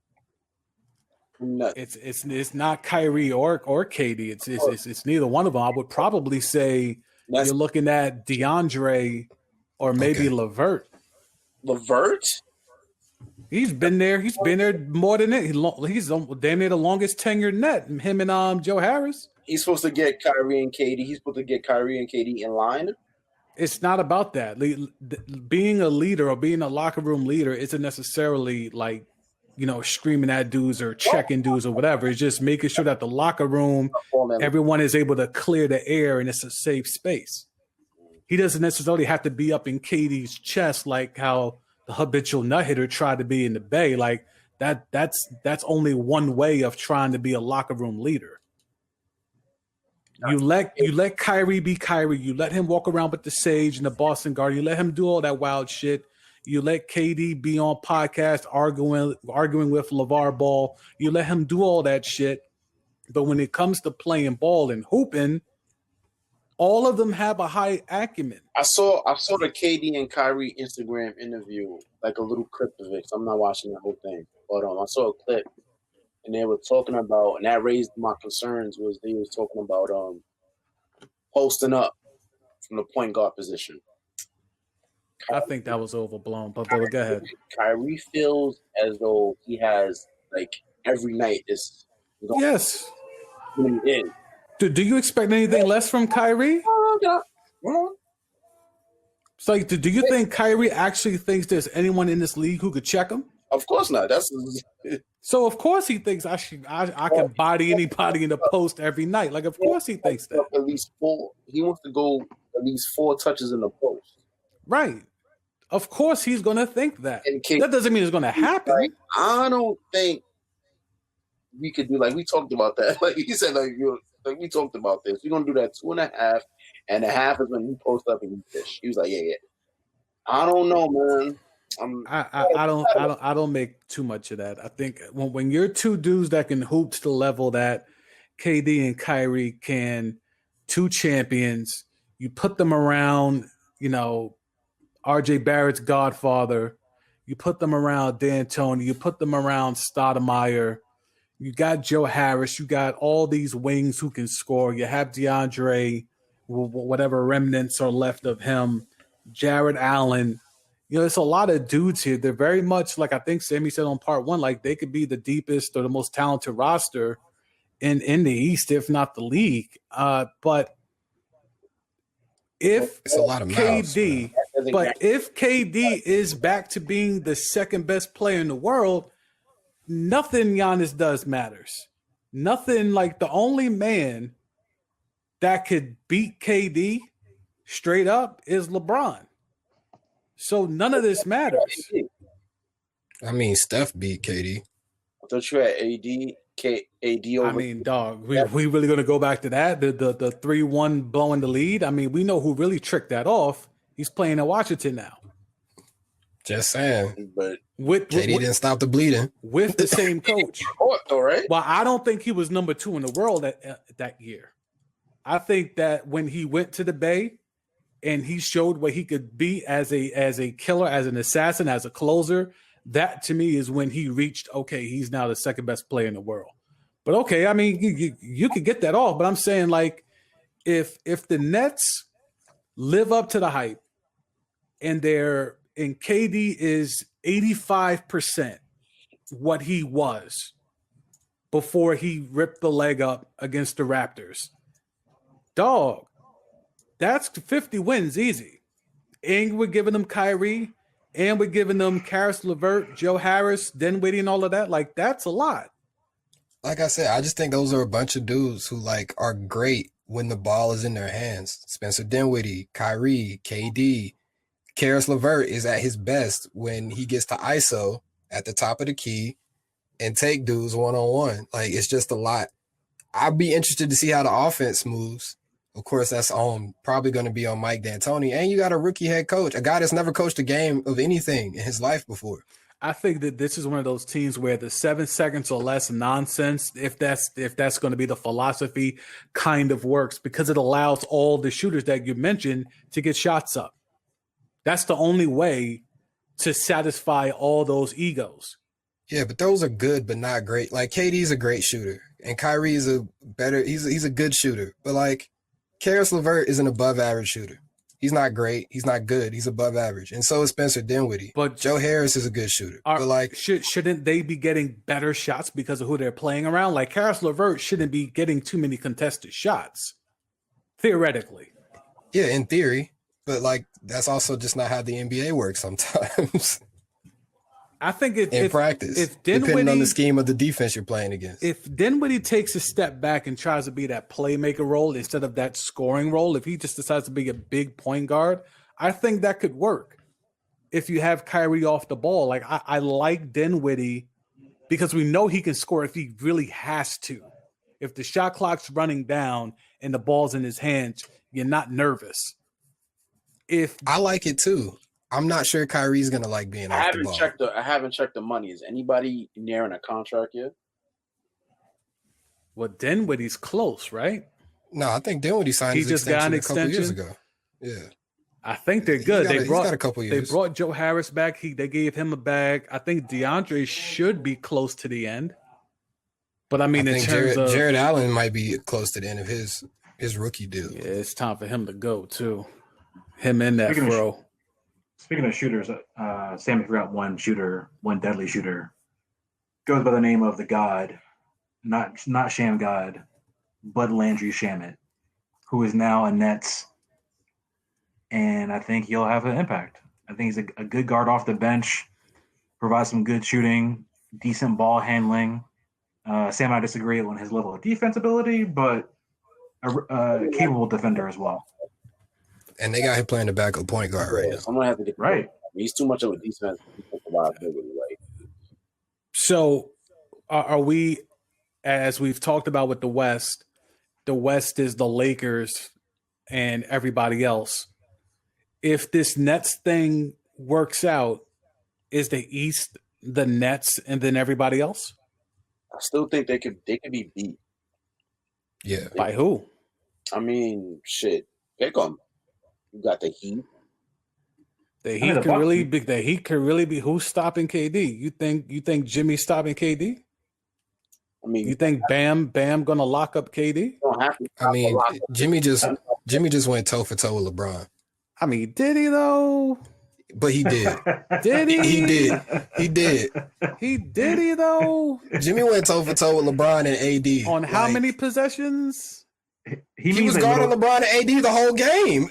It's not Kyrie or KD. It's neither one of them. I would probably say you're looking at DeAndre or maybe LeVert. LeVert? He's been there. He's been there more than it. He's damn near the longest tenured net. Him and Joe Harris. He's supposed to get Kyrie and KD. He's supposed to get Kyrie and KD in line. It's not about that. Being a leader or being a locker room leader isn't necessarily like, screaming at dudes or checking dudes or whatever. It's just making sure that the locker room, everyone is able to clear the air and it's a safe space. He doesn't necessarily have to be up in KD's chest like how the habitual nut hitter tried to be in the Bay. Like that's only one way of trying to be a locker room leader. You let Kyrie be Kyrie. You let him walk around with the Sage and the Boston Garden. You let him do all that wild shit. You let KD be on podcast arguing with LeVar Ball. You let him do all that shit. But when it comes to playing ball and hooping, all of them have a high acumen. I saw the KD and Kyrie Instagram interview, like a little clip of it. So I'm not watching the whole thing, but I saw a clip, and they were talking about, and that raised my concerns. Was they was talking about posting up from the point guard position. I think that was overblown, but go ahead. Kyrie feels as though he has like every night is yes. In. Do you expect anything less from Kyrie? It's like, do you think Kyrie actually thinks there's anyone in this league who could check him? Of course not. So of course he thinks I can body anybody in the post every night. Like of course he thinks that. At least 4. He wants to go at least 4 touches in the post. Right. Of course he's gonna think that. That doesn't mean it's gonna happen. Like, I don't think we could do like we talked about that. Like he said, like we talked about this. We're gonna do that 2.5, and a half is when you post up and you fish. He was like, yeah. I don't know, man. I don't make too much of that. I think when you're two dudes that can hoop to the level that KD and Kyrie can, 2 champions, you put them around, RJ Barrett's godfather, you put them around D'Antoni, you put them around Stoudemire, you got Joe Harris, you got all these wings who can score. You have DeAndre, whatever remnants are left of him, Jared Allen. There's a lot of dudes here. They're very much like I think Sammy said on part 1, like they could be the deepest or the most talented roster in the East, if not the league. But if it's a lot of KD, if KD is back to being the second best player in the world, nothing Giannis does matters. Nothing. Like the only man that could beat KD straight up is LeBron. So none of this matters. I mean, Steph beat KD. I thought you had AD over. I mean, dog, we really going to go back to that? The 3-1 blowing the lead? I mean, we know who really tricked that off. He's playing in Washington now. Just saying. But KD didn't stop the bleeding. With the same coach. All right. Well, I don't think he was number 2 in the world that year. I think that when he went to the Bay and he showed what he could be as a killer, as an assassin, as a closer, that to me is when he reached, okay, he's now the second best player in the world. But okay, I mean, you could get that off, but I'm saying like if the Nets live up to the hype and KD is 85% what he was before he ripped the leg up against the Raptors, dog, that's 50 wins easy. And we're giving them Kyrie, and we're giving them Karis LeVert, Joe Harris, Dinwiddie, and all of that. Like, that's a lot. Like I said, I just think those are a bunch of dudes who like are great when the ball is in their hands. Spencer Dinwiddie, Kyrie, KD. Karis LeVert is at his best when he gets to ISO at the top of the key and take dudes one-on-one. Like, it's just a lot. I'd be interested to see how the offense moves. Of course, that's probably going to be on Mike D'Antoni. And you got a rookie head coach, a guy that's never coached a game of anything in his life before. I think that this is one of those teams where the 7 seconds or less nonsense, if that's going to be the philosophy, kind of works because it allows all the shooters that you mentioned to get shots up. That's the only way to satisfy all those egos. Yeah, but those are good but not great. Like KD's a great shooter and Kyrie is he's a good shooter. But like Karis LeVert is an above average shooter. He's not great. He's not good. He's above average. And so is Spencer Dinwiddie. But Joe Harris is a good shooter. But like, shouldn't they be getting better shots because of who they're playing around? Like Karis LeVert shouldn't be getting too many contested shots, theoretically. Yeah, in theory. But like, that's also just not how the NBA works sometimes. I think in practice, depending on the scheme of the defense you're playing against. If Dinwiddie takes a step back and tries to be that playmaker role instead of that scoring role, if he just decides to be a big point guard, I think that could work. if you have Kyrie off the ball. Like I like Dinwiddie because we know he can score if he really has to. If the shot clock's running down and the ball's in his hands, you're not nervous. If I like it too. I'm not sure Kyrie's gonna like being off the ball. I haven't checked the money. Is anybody nearing a contract yet? well, Dinwiddie's close, right? No, I think Dinwiddie signed He his just got an extension a couple years extension? ago. Yeah. I think they're good. He's got a couple They years. brought Joe Harris back. They gave him a bag. I think DeAndre should be close to the end. But I mean, I in think terms of Jared Allen might be close to the end of his rookie deal. yeah, it's time for him to go too. Him and that Speaking of- bro. Speaking of shooters, Sammy forgot one deadly shooter. Goes by the name of the God, not Sham God, Bud Landry Shamet, who is now a Nets. And I think he'll have an impact. I think he's a good guard off the bench, provides some good shooting, decent ball handling. Sam, I disagree on his level of defense ability, but a capable defender as well. And they got him playing the backup point guard right now. I'm gonna have to get Right. He's too much of a defensive liability. Like, So are we, as we've talked about with the West is the Lakers and everybody else. If this Nets thing works out, is the East the Nets and then everybody else? I still think they could be beat. Yeah. By who? I mean, shit. Pick them. You got the Heat. The Heat could really be. The Heat could really be. Who's stopping KD? You think Jimmy's stopping KD? I mean, You think Bam gonna lock up KD? you don't have to. I mean, Jimmy just went toe for toe with LeBron. I mean, did he though? But he did. Did he? He did. He did. Did he though? Jimmy went toe for toe with LeBron and AD. On how many possessions? He was guarding LeBron and AD the whole game.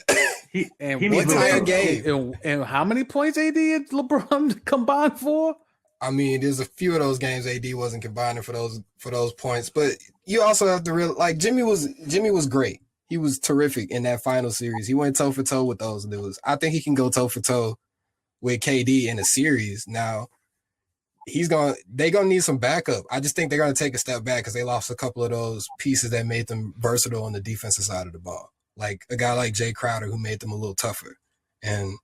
And he what needs time game? And how many points AD and LeBron combined for? I mean, there's a few of those games AD wasn't combining for those points, but you also have to like Jimmy was great. He was terrific in that final series. He went toe for toe with those dudes. I think he can go toe for toe with KD in a series. Now, they're gonna need some backup. I just think they're gonna take a step back because they lost a couple of those pieces that made them versatile on the defensive side of the ball. Like a guy like Jay Crowder who made them a little tougher, and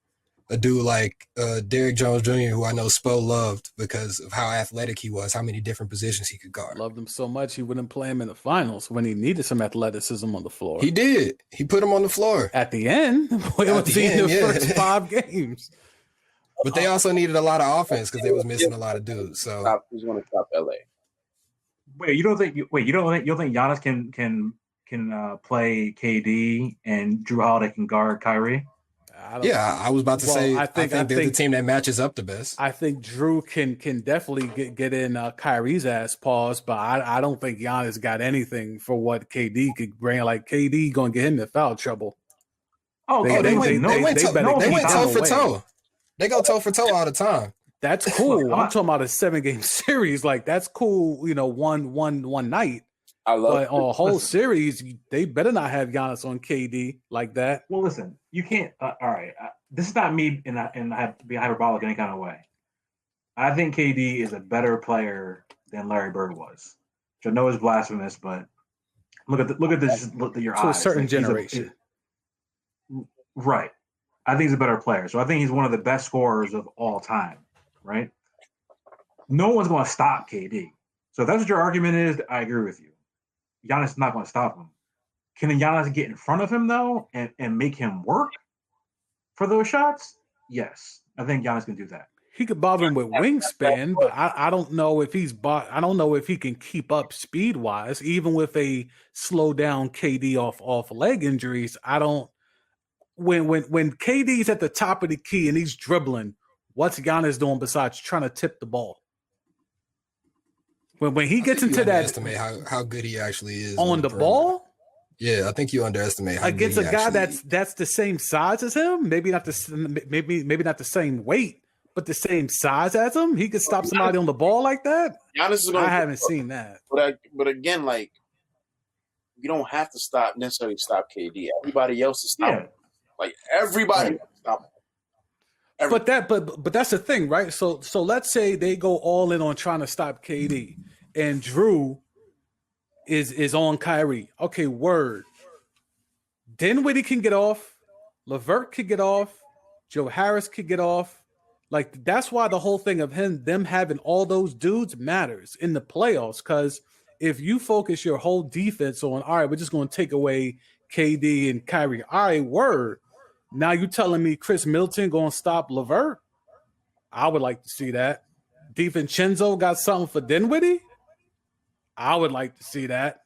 a dude like Derrick Jones Jr., who I know Spo loved because of how athletic he was, how many different positions he could guard. Loved him so much he wouldn't play him in the finals when he needed some athleticism on the floor. He did. He put him on the floor At the end, first 5 games. But they also needed a lot of offense because they was missing a lot of dudes. So Who's going to stop LA? You don't think Giannis can play KD and Drew Holiday can guard Kyrie? I was about to say. I think they're the team that matches up the best. I think Drew can definitely get in Kyrie's ass paws, but I don't think Giannis got anything for what KD could bring. Like KD gonna get him in foul trouble. They went toe for toe. They go toe for toe all the time. That's cool. I'm talking about a 7-game series. Like that's cool. One night. But on a whole series, they better not have Giannis on KD like that. Well, listen, you can't. All right, this is not me, and I have to be hyperbolic in any kind of way. I think KD is a better player than Larry Bird was, which I know is blasphemous, but look at this. Look at your eyes. To a certain generation, right? I think he's a better player, so I think he's one of the best scorers of all time. Right? No one's going to stop KD. So if that's what your argument is, I agree with you. Giannis is not going to stop him. Can Giannis get in front of him, though, and make him work for those shots? Yes. I think Giannis can do that. He could bother him with wingspan, but I don't know if I don't know if he can keep up speed-wise, even with a slow down KD off leg injuries. I don't when KD's at the top of the key and he's dribbling, what's Giannis doing besides trying to tip the ball? When he gets into that, underestimate how good he actually is on the ball. Yeah, I think you underestimate how against good he a guy actually that's the same size as him. Maybe not the same weight, but the same size as him. He could stop somebody on the ball like that. I haven't seen that. But again, like you don't have to necessarily stop KD. Everybody else is stopping. Like everybody stop him. But that's the thing, right? So let's say they go all in on trying to stop KD, and Drew is on Kyrie. Okay, word. Dinwiddie can get off. LeVert could get off. Joe Harris could get off. Like, that's why the whole thing of them having all those dudes matters in the playoffs. Because if you focus your whole defense on, all right, we're just going to take away KD and Kyrie. All right, word. Now you telling me Chris Middleton going to stop LeVert? I would like to see that. DiVincenzo got something for Dinwiddie? I would like to see that.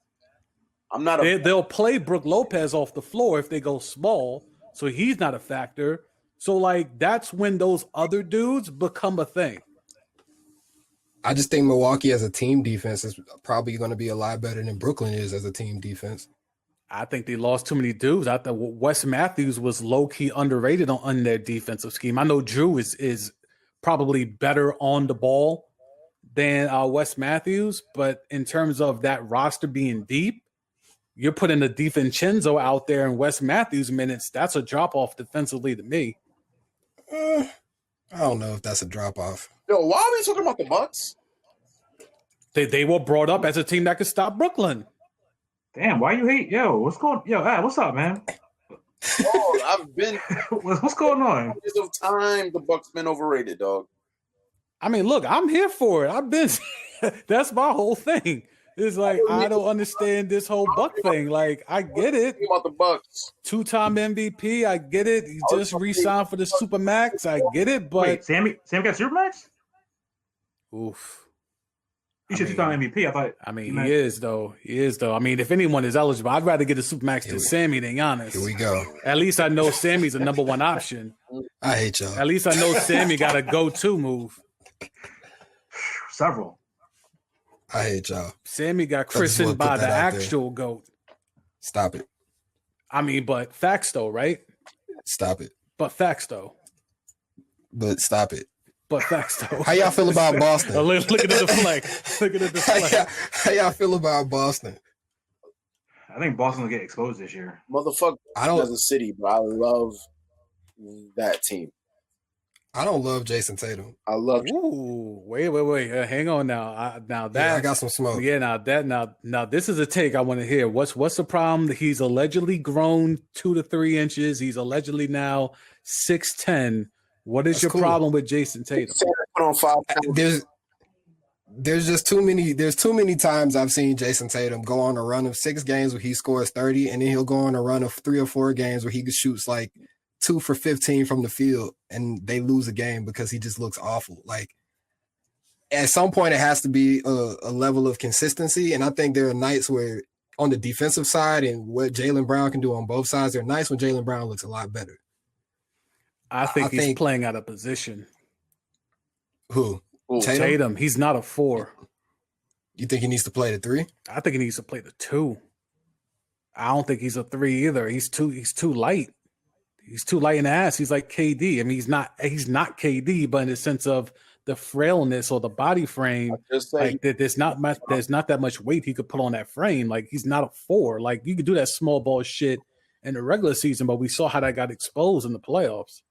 They'll play Brook Lopez off the floor if they go small, so he's not a factor. So, like, that's when those other dudes become a thing. I just think Milwaukee as a team defense is probably going to be a lot better than Brooklyn is as a team defense. I think they lost too many dudes. I thought Wes Matthews was low-key underrated on their defensive scheme. I know Drew is probably better on the ball than Wes Matthews, but in terms of that roster being deep, you're putting the DiVincenzo out there in Wes Matthews minutes. That's a drop-off defensively to me. I don't know if that's a drop-off. Yo, why are we talking about the Bucks? They were brought up as a team that could stop Brooklyn. Damn, why you hate? Yo, what's going? Yo, what's up, man? Oh, I've been. What's going on? Because of time, the Bucks been overrated, dog. I mean, look, I'm here for it. I've been. That's my whole thing. It's like I don't understand this whole Buck thing. Like, I get it. About the Bucks, 2-time MVP, I get it. He just re-signed for the Supermax, I get it. But wait, Sam got Supermax? Oof. You should 2-time MVP. I thought. I mean, he is though. I mean, if anyone is eligible, I'd rather get a Supermax than Sammy, than Giannis. Here we go. At least I know Sammy's a number one option. I hate y'all. At least I know Sammy got a go-to move. Several. I hate y'all. Sammy got christened by the actual GOAT. Stop it. I mean, but facts though, right? Stop it. But facts though. But stop it. But facts though. How y'all feel about Boston? Look at the deflect. Look at the deflect. How y'all feel about Boston? I think Boston will get exposed this year. motherfucker. I don't as a city, but I love that team. I don't love Jason Tatum. I love. Ooh, wait. Hang on now. Now that I got some smoke. Yeah, now this is a take I want to hear. What's the problem? He's allegedly grown 2 to 3 inches. He's allegedly now 6'10". What is your problem with Jason Tatum? Put on 5 pounds. There's just too many. There's too many times I've seen Jason Tatum go on a run of 6 games where he scores 30, and then he'll go on a run of 3 or 4 games where he shoots like 2 for 15 from the field, and they lose a game because he just looks awful. Like, at some point, it has to be a level of consistency, and I think there are nights where on the defensive side and what Jaylen Brown can do on both sides, there are nights when Jaylen Brown looks a lot better. I think he's playing out of position. Who? Tatum. He's not a 4. You think he needs to play the 3? I think he needs to play the 2. I don't think he's a 3 either. He's too light. He's too light in the ass. He's like KD. I mean, he's not KD, but in the sense of the frailness or the body frame, like there's not that much weight he could put on that frame. Like, he's not a 4. Like, you could do that small ball shit in the regular season, but we saw how that got exposed in the playoffs.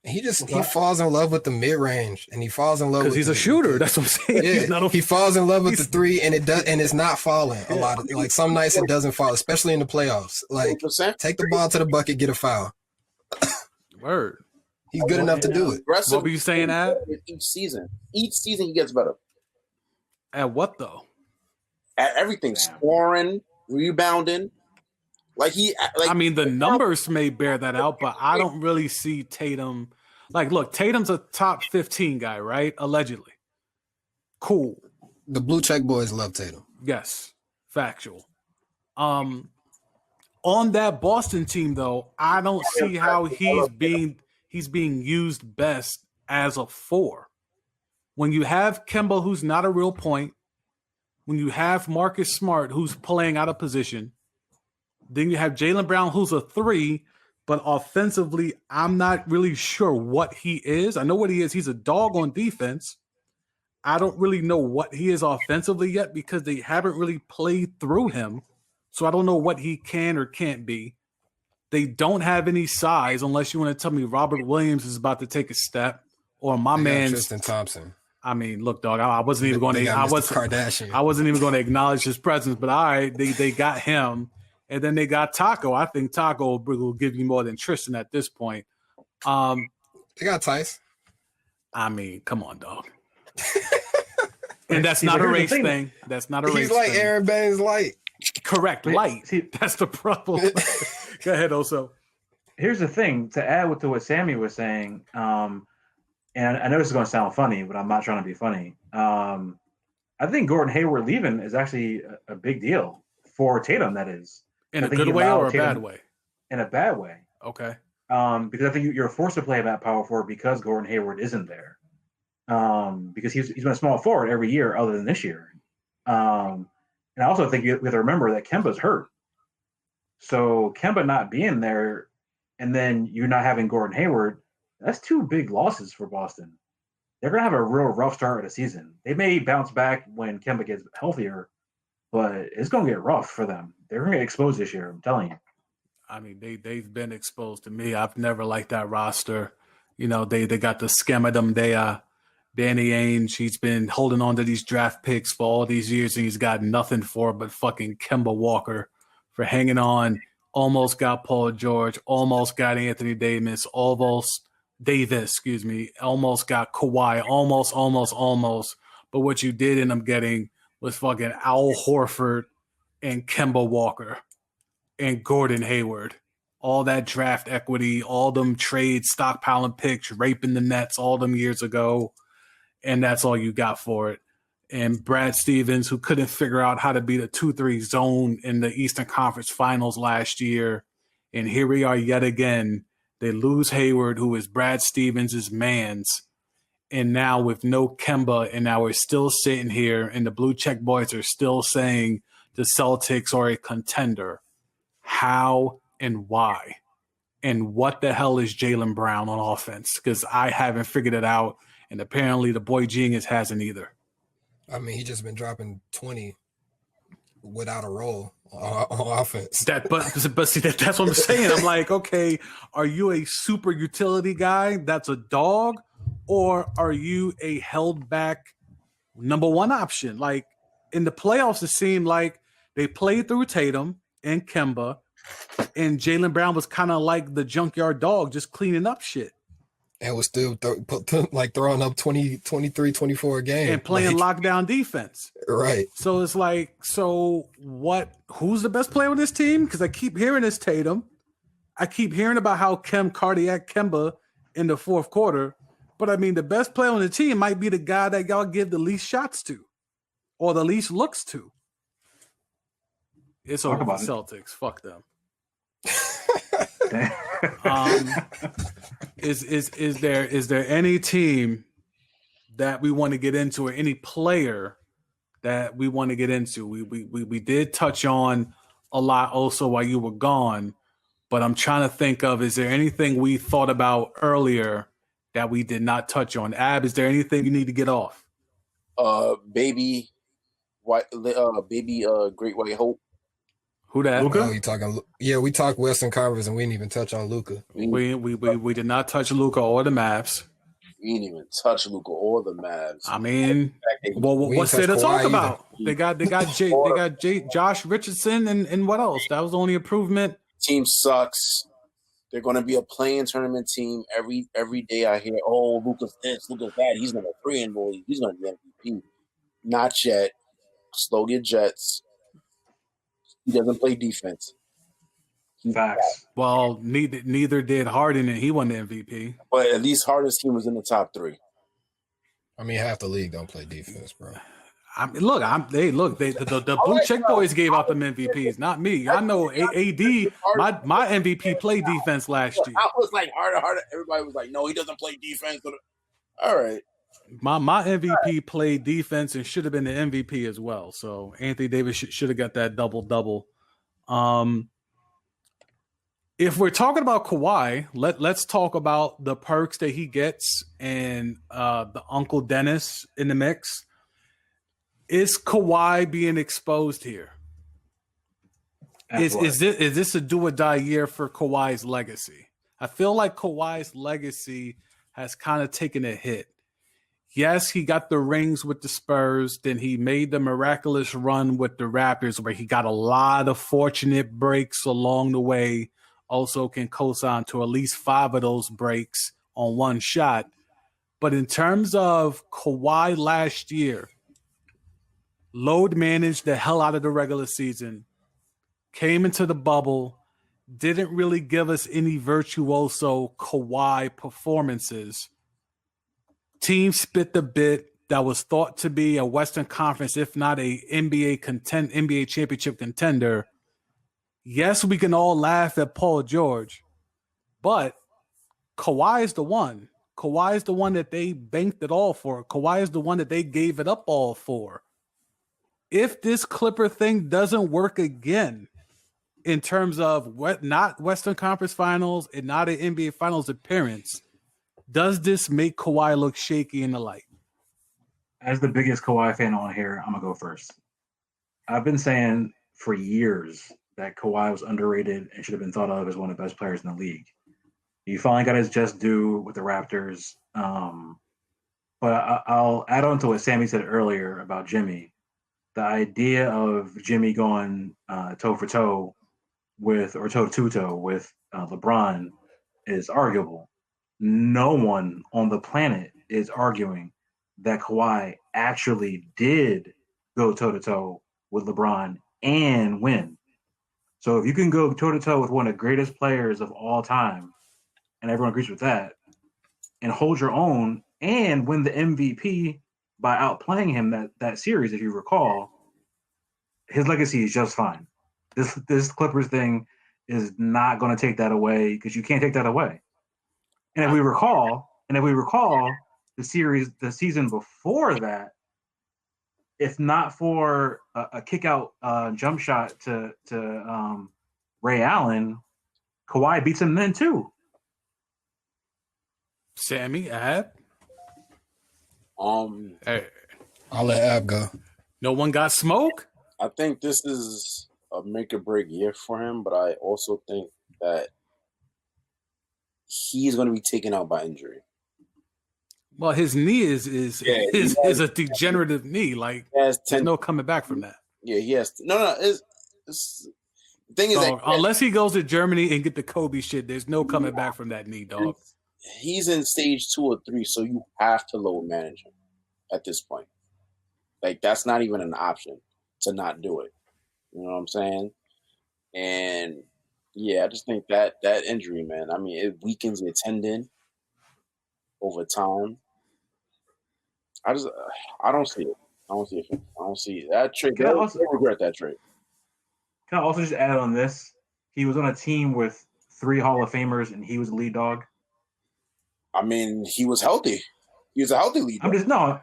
He falls in love with the mid range, and he falls in love because he's a shooter. That's what I'm saying. Yeah, he falls in love with the 3, and it's not falling a lot. Like, some nights it doesn't fall, especially in the playoffs. Like, take the ball to the bucket, get a foul. Word. He's good enough to do it. What were you saying at? Each season he gets better. At what though? At everything, scoring, rebounding. I mean, the numbers may bear that out, but I don't really see Tatum. Like, look, Tatum's a top 15 guy, right? Allegedly. Cool. The blue check boys love Tatum. Yes, factual. On that Boston team, though, I don't see how he's being used best as a 4. When you have Kemba, who's not a real point, when you have Marcus Smart, who's playing out of position, then you have Jaylen Brown, who's a 3, but offensively, I'm not really sure what he is. I know what he is. He's a dog on defense. I don't really know what he is offensively yet because they haven't really played through him. So I don't know what he can or can't be. They don't have any size unless you want to tell me Robert Williams is about to take a step or my man's Tristan Thompson. I mean, look, dog, I wasn't even going to I wasn't even going to acknowledge his presence, but all right, they got him. And then they got Taco. I think Taco will give you more than Tristan at this point. They got Tice. I mean, come on, dog. And that's not a race thing. That's not a race thing. He's like Aaron Baines light. Correct, light. That's the problem. Go ahead, Oso. Here's the thing, to add to what Sammy was saying, and I know this is going to sound funny, but I'm not trying to be funny. I think Gordon Hayward leaving is actually a big deal for Tatum, that is. In a good way or a bad way? In a bad way. Okay. Because I think you're forced to play that power forward because Gordon Hayward isn't there. Because he's been a small forward every year other than this year. And I also think you have to remember that Kemba's hurt. So Kemba not being there and then you not having Gordon Hayward, that's two big losses for Boston. They're going to have a real rough start of the season. They may bounce back when Kemba gets healthier, but it's going to get rough for them. They're going to get exposed this year, I'm telling you. I mean, they've been exposed to me. I've never liked that roster. You know, they got the scam of them. Danny Ainge, he's been holding on to these draft picks for all these years, and he's got nothing for but fucking Kemba Walker for hanging on. Almost got Paul George, almost got Anthony Davis, almost got Kawhi, almost. But what you did end up getting was fucking Al Horford and Kemba Walker and Gordon Hayward. All that draft equity, all them trades, stockpiling picks, raping the Nets all them years ago. And that's all you got for it. And Brad Stevens, who couldn't figure out how to beat a 2-3 zone in the Eastern Conference Finals last year. And here we are yet again. They lose Hayward, who is Brad Stevens' mans. And now with no Kemba, and now we're still sitting here, and the Blue Check Boys are still saying the Celtics are a contender. How and why? And what the hell is Jaylen Brown on offense? Because I haven't figured it out, and apparently the boy genius hasn't either. I mean, he just been dropping 20 without a role on offense. But see, that's what I'm saying. I'm like, okay, are you a super utility guy that's a dog, or are you a held back number one option? Like in the playoffs, it seemed like they played through Tatum and Kemba, and Jaylen Brown was kind of like the junkyard dog, just cleaning up shit. And was still throwing up 20, 23, 24 a game. And playing lockdown defense. Right. So it's like, who's the best player on this team? Because I keep hearing it's Tatum. I keep hearing about how cardiac Kemba in the fourth quarter. But I mean, the best player on the team might be the guy that y'all give the least shots to or the least looks to. It's over the Celtics. Fuck them. Is there any team that we want to get into, or any player that we want to get into? We did touch on a lot also while you were gone, but I'm trying to think of, is there anything we thought about earlier that we did not touch on? Ab, is there anything you need to get off? Great White Hope. Who that? Luka? Oh, you talking? Yeah, we talked Western Conference and we didn't even touch on Luka. We did not touch Luka or the Mavs. We didn't even touch Luka or the Mavs. I mean, what's there to talk about? They got Josh Richardson and what else? That was the only improvement. Team sucks. They're going to be a playing tournament team. Every day I hear, oh, Luka's this, Luka's that. He's number 3 in boy. He's going to be MVP. Not yet. Slow your jets. He doesn't play defense. Facts. Well, neither did Harden, and he won the MVP. But at least Harden's team was in the top 3. I mean, half the league don't play defense, bro. The Blue Check Boys gave out them MVPs, not me. I know AD, my MVP played defense last year. I was like, Harden. Everybody was like, no, he doesn't play defense. All right. My MVP played defense and should have been the MVP as well. So Anthony Davis should have got that double-double. If we're talking about Kawhi, let's talk about the perks that he gets and the Uncle Dennis in the mix. Is Kawhi being exposed here? Is this a do or die year for Kawhi's legacy? I feel like Kawhi's legacy has kind of taken a hit. Yes, he got the rings with the Spurs. Then he made the miraculous run with the Raptors where he got a lot of fortunate breaks along the way. Also can co-sign to at least 5 of those breaks on one shot. But in terms of Kawhi last year, load managed the hell out of the regular season, came into the bubble, didn't really give us any virtuoso Kawhi performances. Team spit the bit that was thought to be a Western Conference, if not a NBA championship contender. Yes, we can all laugh at Paul George, but Kawhi is the one. Kawhi is the one that they banked it all for. Kawhi is the one that they gave it up all for. If this Clipper thing doesn't work again in terms of not Western Conference Finals and not an NBA Finals appearance, does this make Kawhi look shaky in the light? As the biggest Kawhi fan on here, I'm going to go first. I've been saying for years that Kawhi was underrated and should have been thought of as one of the best players in the league. He finally got his just due with the Raptors. But I'll add on to what Sammy said earlier about Jimmy. The idea of Jimmy going toe for toe with, or toe to toe with LeBron is arguable. No one on the planet is arguing that Kawhi actually did go toe to toe with LeBron and win. So if you can go toe to toe with one of the greatest players of all time, and everyone agrees with that, and hold your own and win the MVP by outplaying him that series, if you recall, his legacy is just fine. This Clippers thing is not going to take that away because you can't take that away. And if we recall, the season before that, if not for a kick out jump shot to Ray Allen, Kawhi beats him then too. Sammy, Ab? Hey. I'll let Ab go. No one got smoke? I think this is a make or break year for him, but I also think that he's going to be taken out by injury. Well, his knee is a degenerative knee. Like, there's no coming back from that. Yeah, he has. No. The thing is, unless he goes to Germany and get the Kobe shit, there's no coming back from that knee, dog. He's in stage 2 or 3, so you have to load manage him at this point. Like, that's not even an option to not do it. You know what I'm saying? And yeah, I just think that injury, man, I mean, it weakens your tendon over time. I don't see it. I don't see that trade. I regret that trade. Can I also just add on this? He was on a team with 3 Hall of Famers, and he was the lead dog. I mean, he was healthy. He was a healthy lead dog.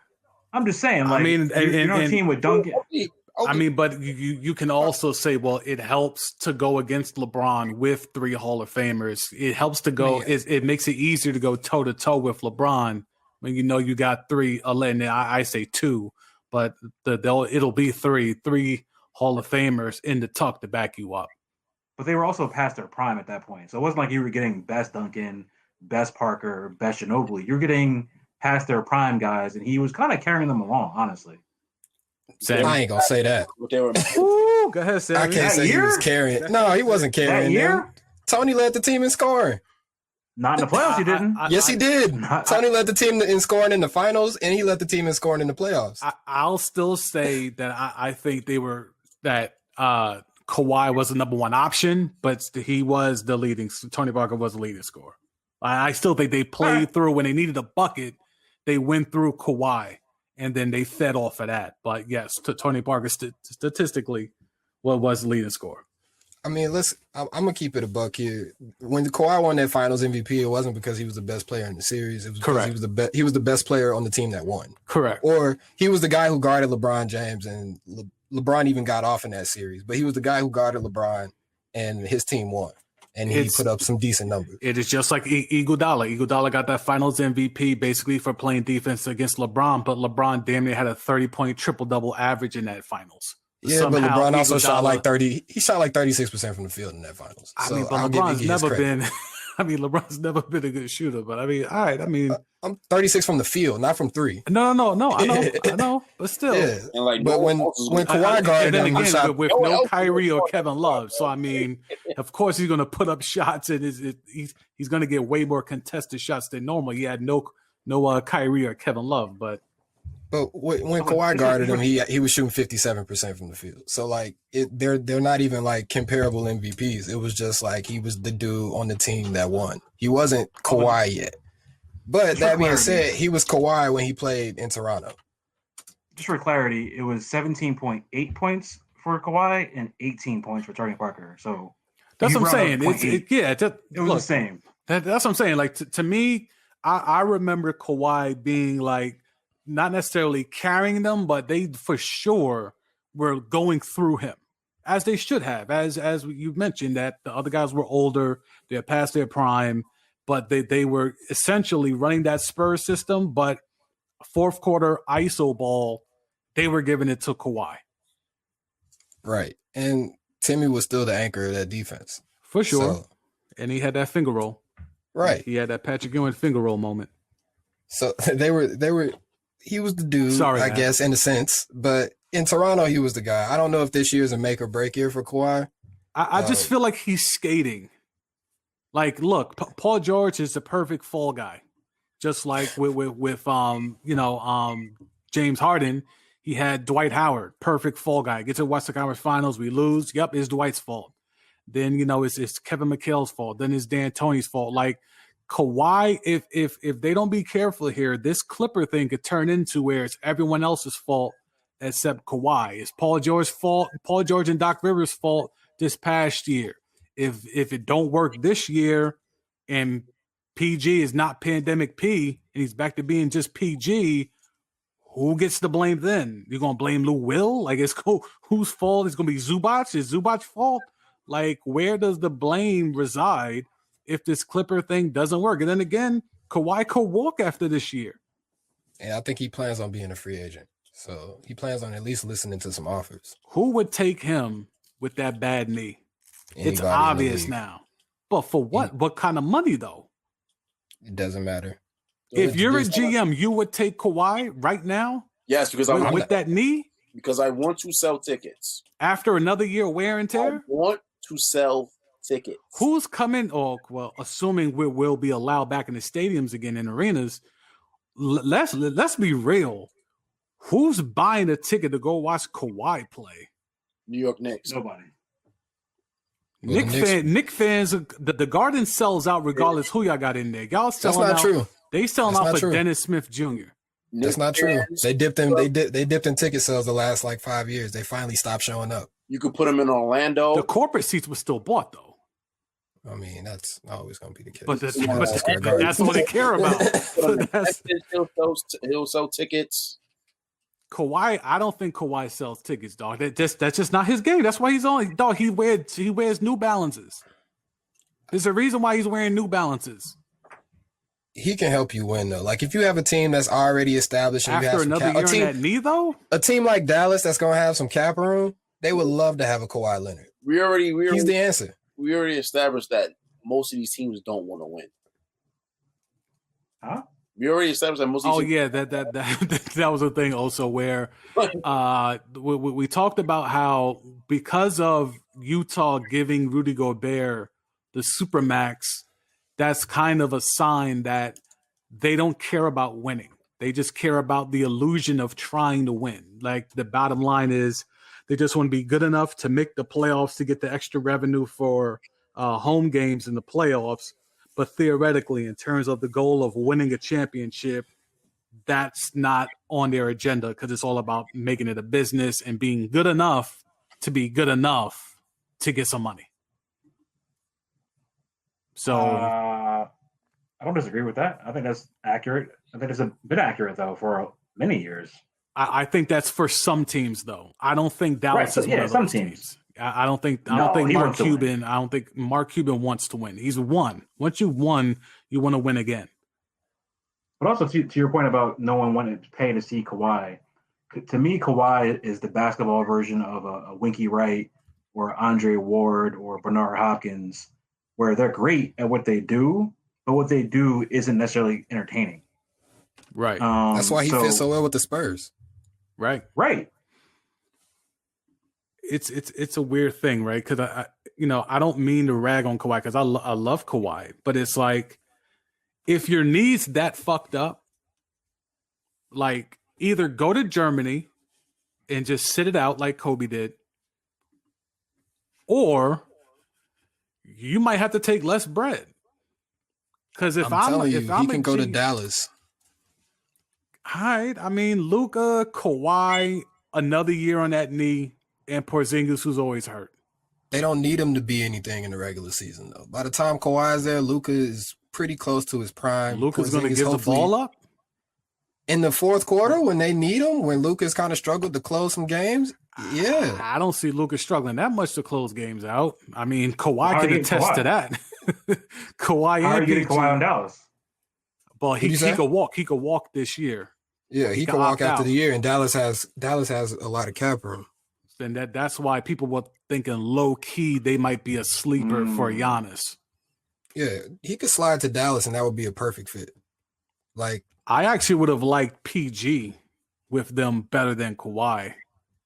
I'm just saying. Like, I mean, you're on a team with Duncan. Okay. I mean, but you can also say, well, it helps to go against LeBron with 3 Hall of Famers. It helps to go. It makes it easier to go toe to toe with LeBron when you know you got 3. And I say 2, but it'll be 3 Hall of Famers in the tuck to back you up. But they were also past their prime at that point, so it wasn't like you were getting best Duncan, best Parker, best Ginobili. You're getting past their prime guys, and he was kind of carrying them along, honestly. Sammy. I ain't gonna say that. Ooh, go ahead, Sammy. I can't say he was carrying. No, he wasn't carrying. That year? Them. Tony led the team in scoring. Not in the playoffs, he didn't. Yes, he did. Tony led the team in scoring in the finals, and he led the team in scoring in the playoffs. I'll still say that I think Kawhi was the number 1 option, but he was the leading. Tony Parker was the leading scorer. I still think they played through when they needed a bucket. They went through Kawhi, and then they fed off of that. But yes, Tony Parker statistically was the leading scorer. I mean, I'm gonna keep it a buck here. When Kawhi won that Finals MVP, it wasn't because he was the best player in the series. It was because he was the best player on the team that won. Correct. Or he was the guy who guarded LeBron James, and LeBron even got off in that series. But he was the guy who guarded LeBron, and his team won. And he put up some decent numbers. It is just like Iguodala. Iguodala got that Finals MVP basically for playing defense against LeBron, but LeBron damn near had a 30-point triple-double average in that Finals. Yeah, but somehow LeBron also shot Iguodala- like 30. He shot like 36% from the field in that finals. I So mean, but I'll give LeBron's Iggy his never credit. been. I mean, LeBron's never been a good shooter. But I mean, all right. I mean, I'm 36 from the field, not from three. no. I know. But still, Yeah. And like, But no when one else is when gonna- Kawhi guarded and then him, he again shot. with No one no else is Kyrie gonna or score Kevin that Love. So far, I mean, of course he's going to put up shots, and he's going to get way more contested shots than normal. He had no Kyrie or Kevin Love, but But when Kawhi guarded him, he was shooting 57% from the field. So like they're not even like comparable MVPs. It was just like he was the dude on the team that won. He wasn't Kawhi yet. But For that being clarity. said, he was Kawhi when he played in Toronto. Just for clarity, it was 17.8 points for Kawhi and 18 points for Tony Parker. So that's you what I'm round up saying. 0.8. It was look, the same. That's what I'm saying. Like to me, I remember Kawhi being like not necessarily carrying them, but they for sure were going through him, as they should have. As you mentioned, that the other guys were older, they had past their prime, but they were essentially running that Spurs system. But fourth quarter ISO ball, they were giving it to Kawhi Right. And Timmy was still the anchor of that defense. for sure, So, and he had that finger roll. right. He had that Patrick Ewing finger roll moment. So they were he was the dude, Sorry, I man. guess, in a sense. But in Toronto, he was the guy. I don't know if this year is a make or break year for Kawhi. I just feel like he's skating. Like, look, Paul George is the perfect fall guy. Just like with James Harden, he had Dwight Howard, perfect fall guy. Gets to Western Conference Finals, we lose. Yep, it's Dwight's fault. Then it's Kevin McHale's fault. Then it's D'Antoni's fault. Like Kawhi, if they don't be careful here, this Clipper thing could turn into where it's everyone else's fault except Kawhi. It's Paul George's fault. Paul George and Doc Rivers' fault this past year. If it don't work this year, and PG is not Pandemic P, and he's back to being just PG, who gets the blame then? You're gonna blame Lou Will? Like it's cool. Whose fault? It's gonna be Zubac? Is Zubac's fault? Like where does the blame reside if this Clipper thing doesn't work? And then again, Kawhi could walk after this year. And I think he plans on being a free agent. So he plans on at least listening to some offers. Who would take him with that bad knee? It's Anybody in the obvious league. now. But for what? What kind of money though? It doesn't matter. If you're a Just- GM, you would take Kawhi right now Yes, because with that knee because I want to sell tickets. after another year of wear and I tear. want to sell tickets. Who's coming? Or well, assuming we will be allowed back in the stadiums again in arenas. Let's be real. Who's buying a ticket to go watch Kawhi play? New York Knicks. Nobody. Well, Knick fans, the Garden sells out regardless who y'all got in there. Y'all That's selling not out. true. They selling That's out not for true. Dennis Smith Jr. That's not true. They dipped in ticket sales the last like 5 years. They finally stopped showing up. You could put them in Orlando. The corporate seats were still bought though. I mean, that's always going to be the case. But But that's all they care about. That's, He'll sell tickets. Kawhi, I don't think Kawhi sells tickets, dog. That's just not his game. That's why he's on. Dog, he wears New Balances. There's a reason why he's wearing New Balances. He can help you win though. Like if you have a team that's already established and you After have some another cap, year in that knee, though, a team like Dallas that's going to have some cap room, they would love to have a Kawhi Leonard. He's the answer. We already established that most of these teams don't want to win. Huh? We already established that most of oh these yeah, that was a thing also where we talked about how because of Utah giving Rudy Gorbet the Supermax, that's kind of a sign that they don't care about winning. They just care about the illusion of trying to win. Like the bottom line is they just want to be good enough to make the playoffs to get the extra revenue for home games in the playoffs. But theoretically, in terms of the goal of winning a championship, that's not on their agenda because it's all about making it a business and being good enough to be good enough to get some money. So I don't disagree with that. I think that's accurate. I think it's a bit accurate though for many years. I think that's for some teams, though. I don't think Dallas Right, is one of some those teams. teams. I don't think No, Mark he wants to win. Cuban. I don't think Mark Cuban wants to win. He's won. Once you've won, you want to win again. But also to your point about no one wanted to pay to see Kawhi, to me, Kawhi is the basketball version of a Winky Wright or Andre Ward or Bernard Hopkins, where they're great at what they do, but what they do isn't necessarily entertaining. Right. That's why he fits so well with the Spurs. Right. Right. It's a weird thing, right? Because I don't mean to rag on Kawhi because I love Kawhi, but it's like if your knee's that fucked up, like either go to Germany and just sit it out like Kobe did, or you might have to take less bread. Because if he can go to Dallas. All right, I mean Luka, Kawhi, another year on that knee, and Porzingis, who's always hurt. They don't need him to be anything in the regular season, though. By the time Kawhi's there, Luka is pretty close to his prime. Luka's going to give the ball up? In the fourth quarter, when they need him, when Luka's kind of struggled to close some games, yeah. I don't see Luka struggling that much to close games out. I mean, Kawhi can attest to that. Kawhi How are and you getting PG. Kawhi on Dallas? But he could walk. He could walk this year. Yeah, he can walk after the year, and Dallas has a lot of cap room. And that's why people were thinking low key they might be a sleeper for Giannis. Yeah, he could slide to Dallas, and that would be a perfect fit. Like, I actually would have liked PG with them better than Kawhi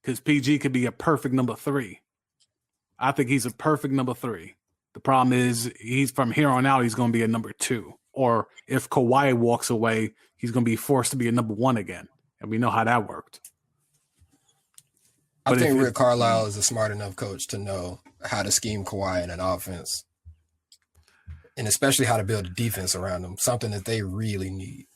because PG could be a perfect number 3. I think he's a perfect number 3. The problem is he's from here on out, he's going to be a number 2. Or if Kawhi walks away, he's going to be forced to be a number 1 again. And we know how that worked. I think Rick Carlisle is a smart enough coach to know how to scheme Kawhi in an offense. And especially how to build a defense around him, something that they really need.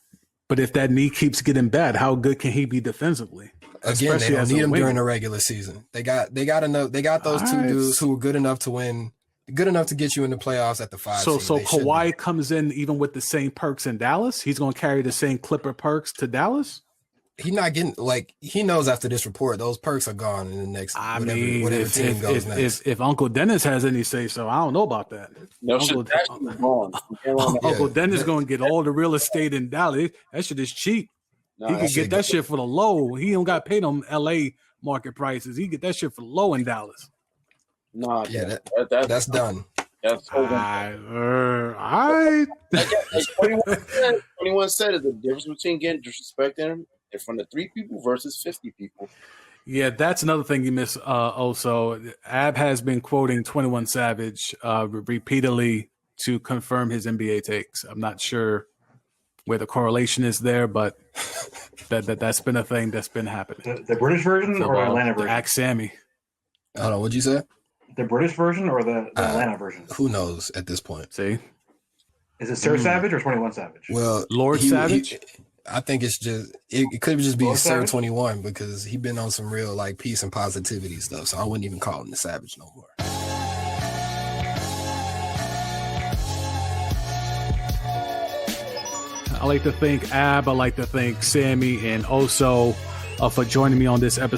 But if that knee keeps getting bad, how good can he be defensively? Again, they don't need him during the regular season. They got those two dudes who are good enough to win, good enough to get you in the playoffs at the 5 seed. So Kawhi comes in even with the same perks in Dallas? He's going to carry the same Clipper perks to Dallas? He's not getting, like, he knows after this report, those perks are gone in the next, whatever team goes next. If Uncle Dennis has any say so, I don't know about that. No, Uncle Dennis going to get all the real estate in Dallas. That shit is cheap. No, he can get that shit for the low. He don't got paid on LA market prices. He get that shit for the low in Dallas. No, yeah, that's done. That's all right. Like 21 said is the difference between getting disrespecting in front of 3 people versus 50 people. Yeah, that's another thing you miss. Also, Ab has been quoting 21 Savage repeatedly to confirm his NBA takes. I'm not sure where the correlation is there, but that's been a thing that's been happening. The British version or the Atlanta version? Ask Sammy. Hold on, what'd you say? The British version or the Atlanta version? Who knows at this point? See, is it Sir Savage or 21 Savage? Well, Lord Savage. I think it's just it could just be Lord Sir Savage? 21 because he's been on some real like peace and positivity stuff. So I wouldn't even call him the Savage no more. I like to thank Ab. I like to thank Sammy and Oso for joining me on this episode.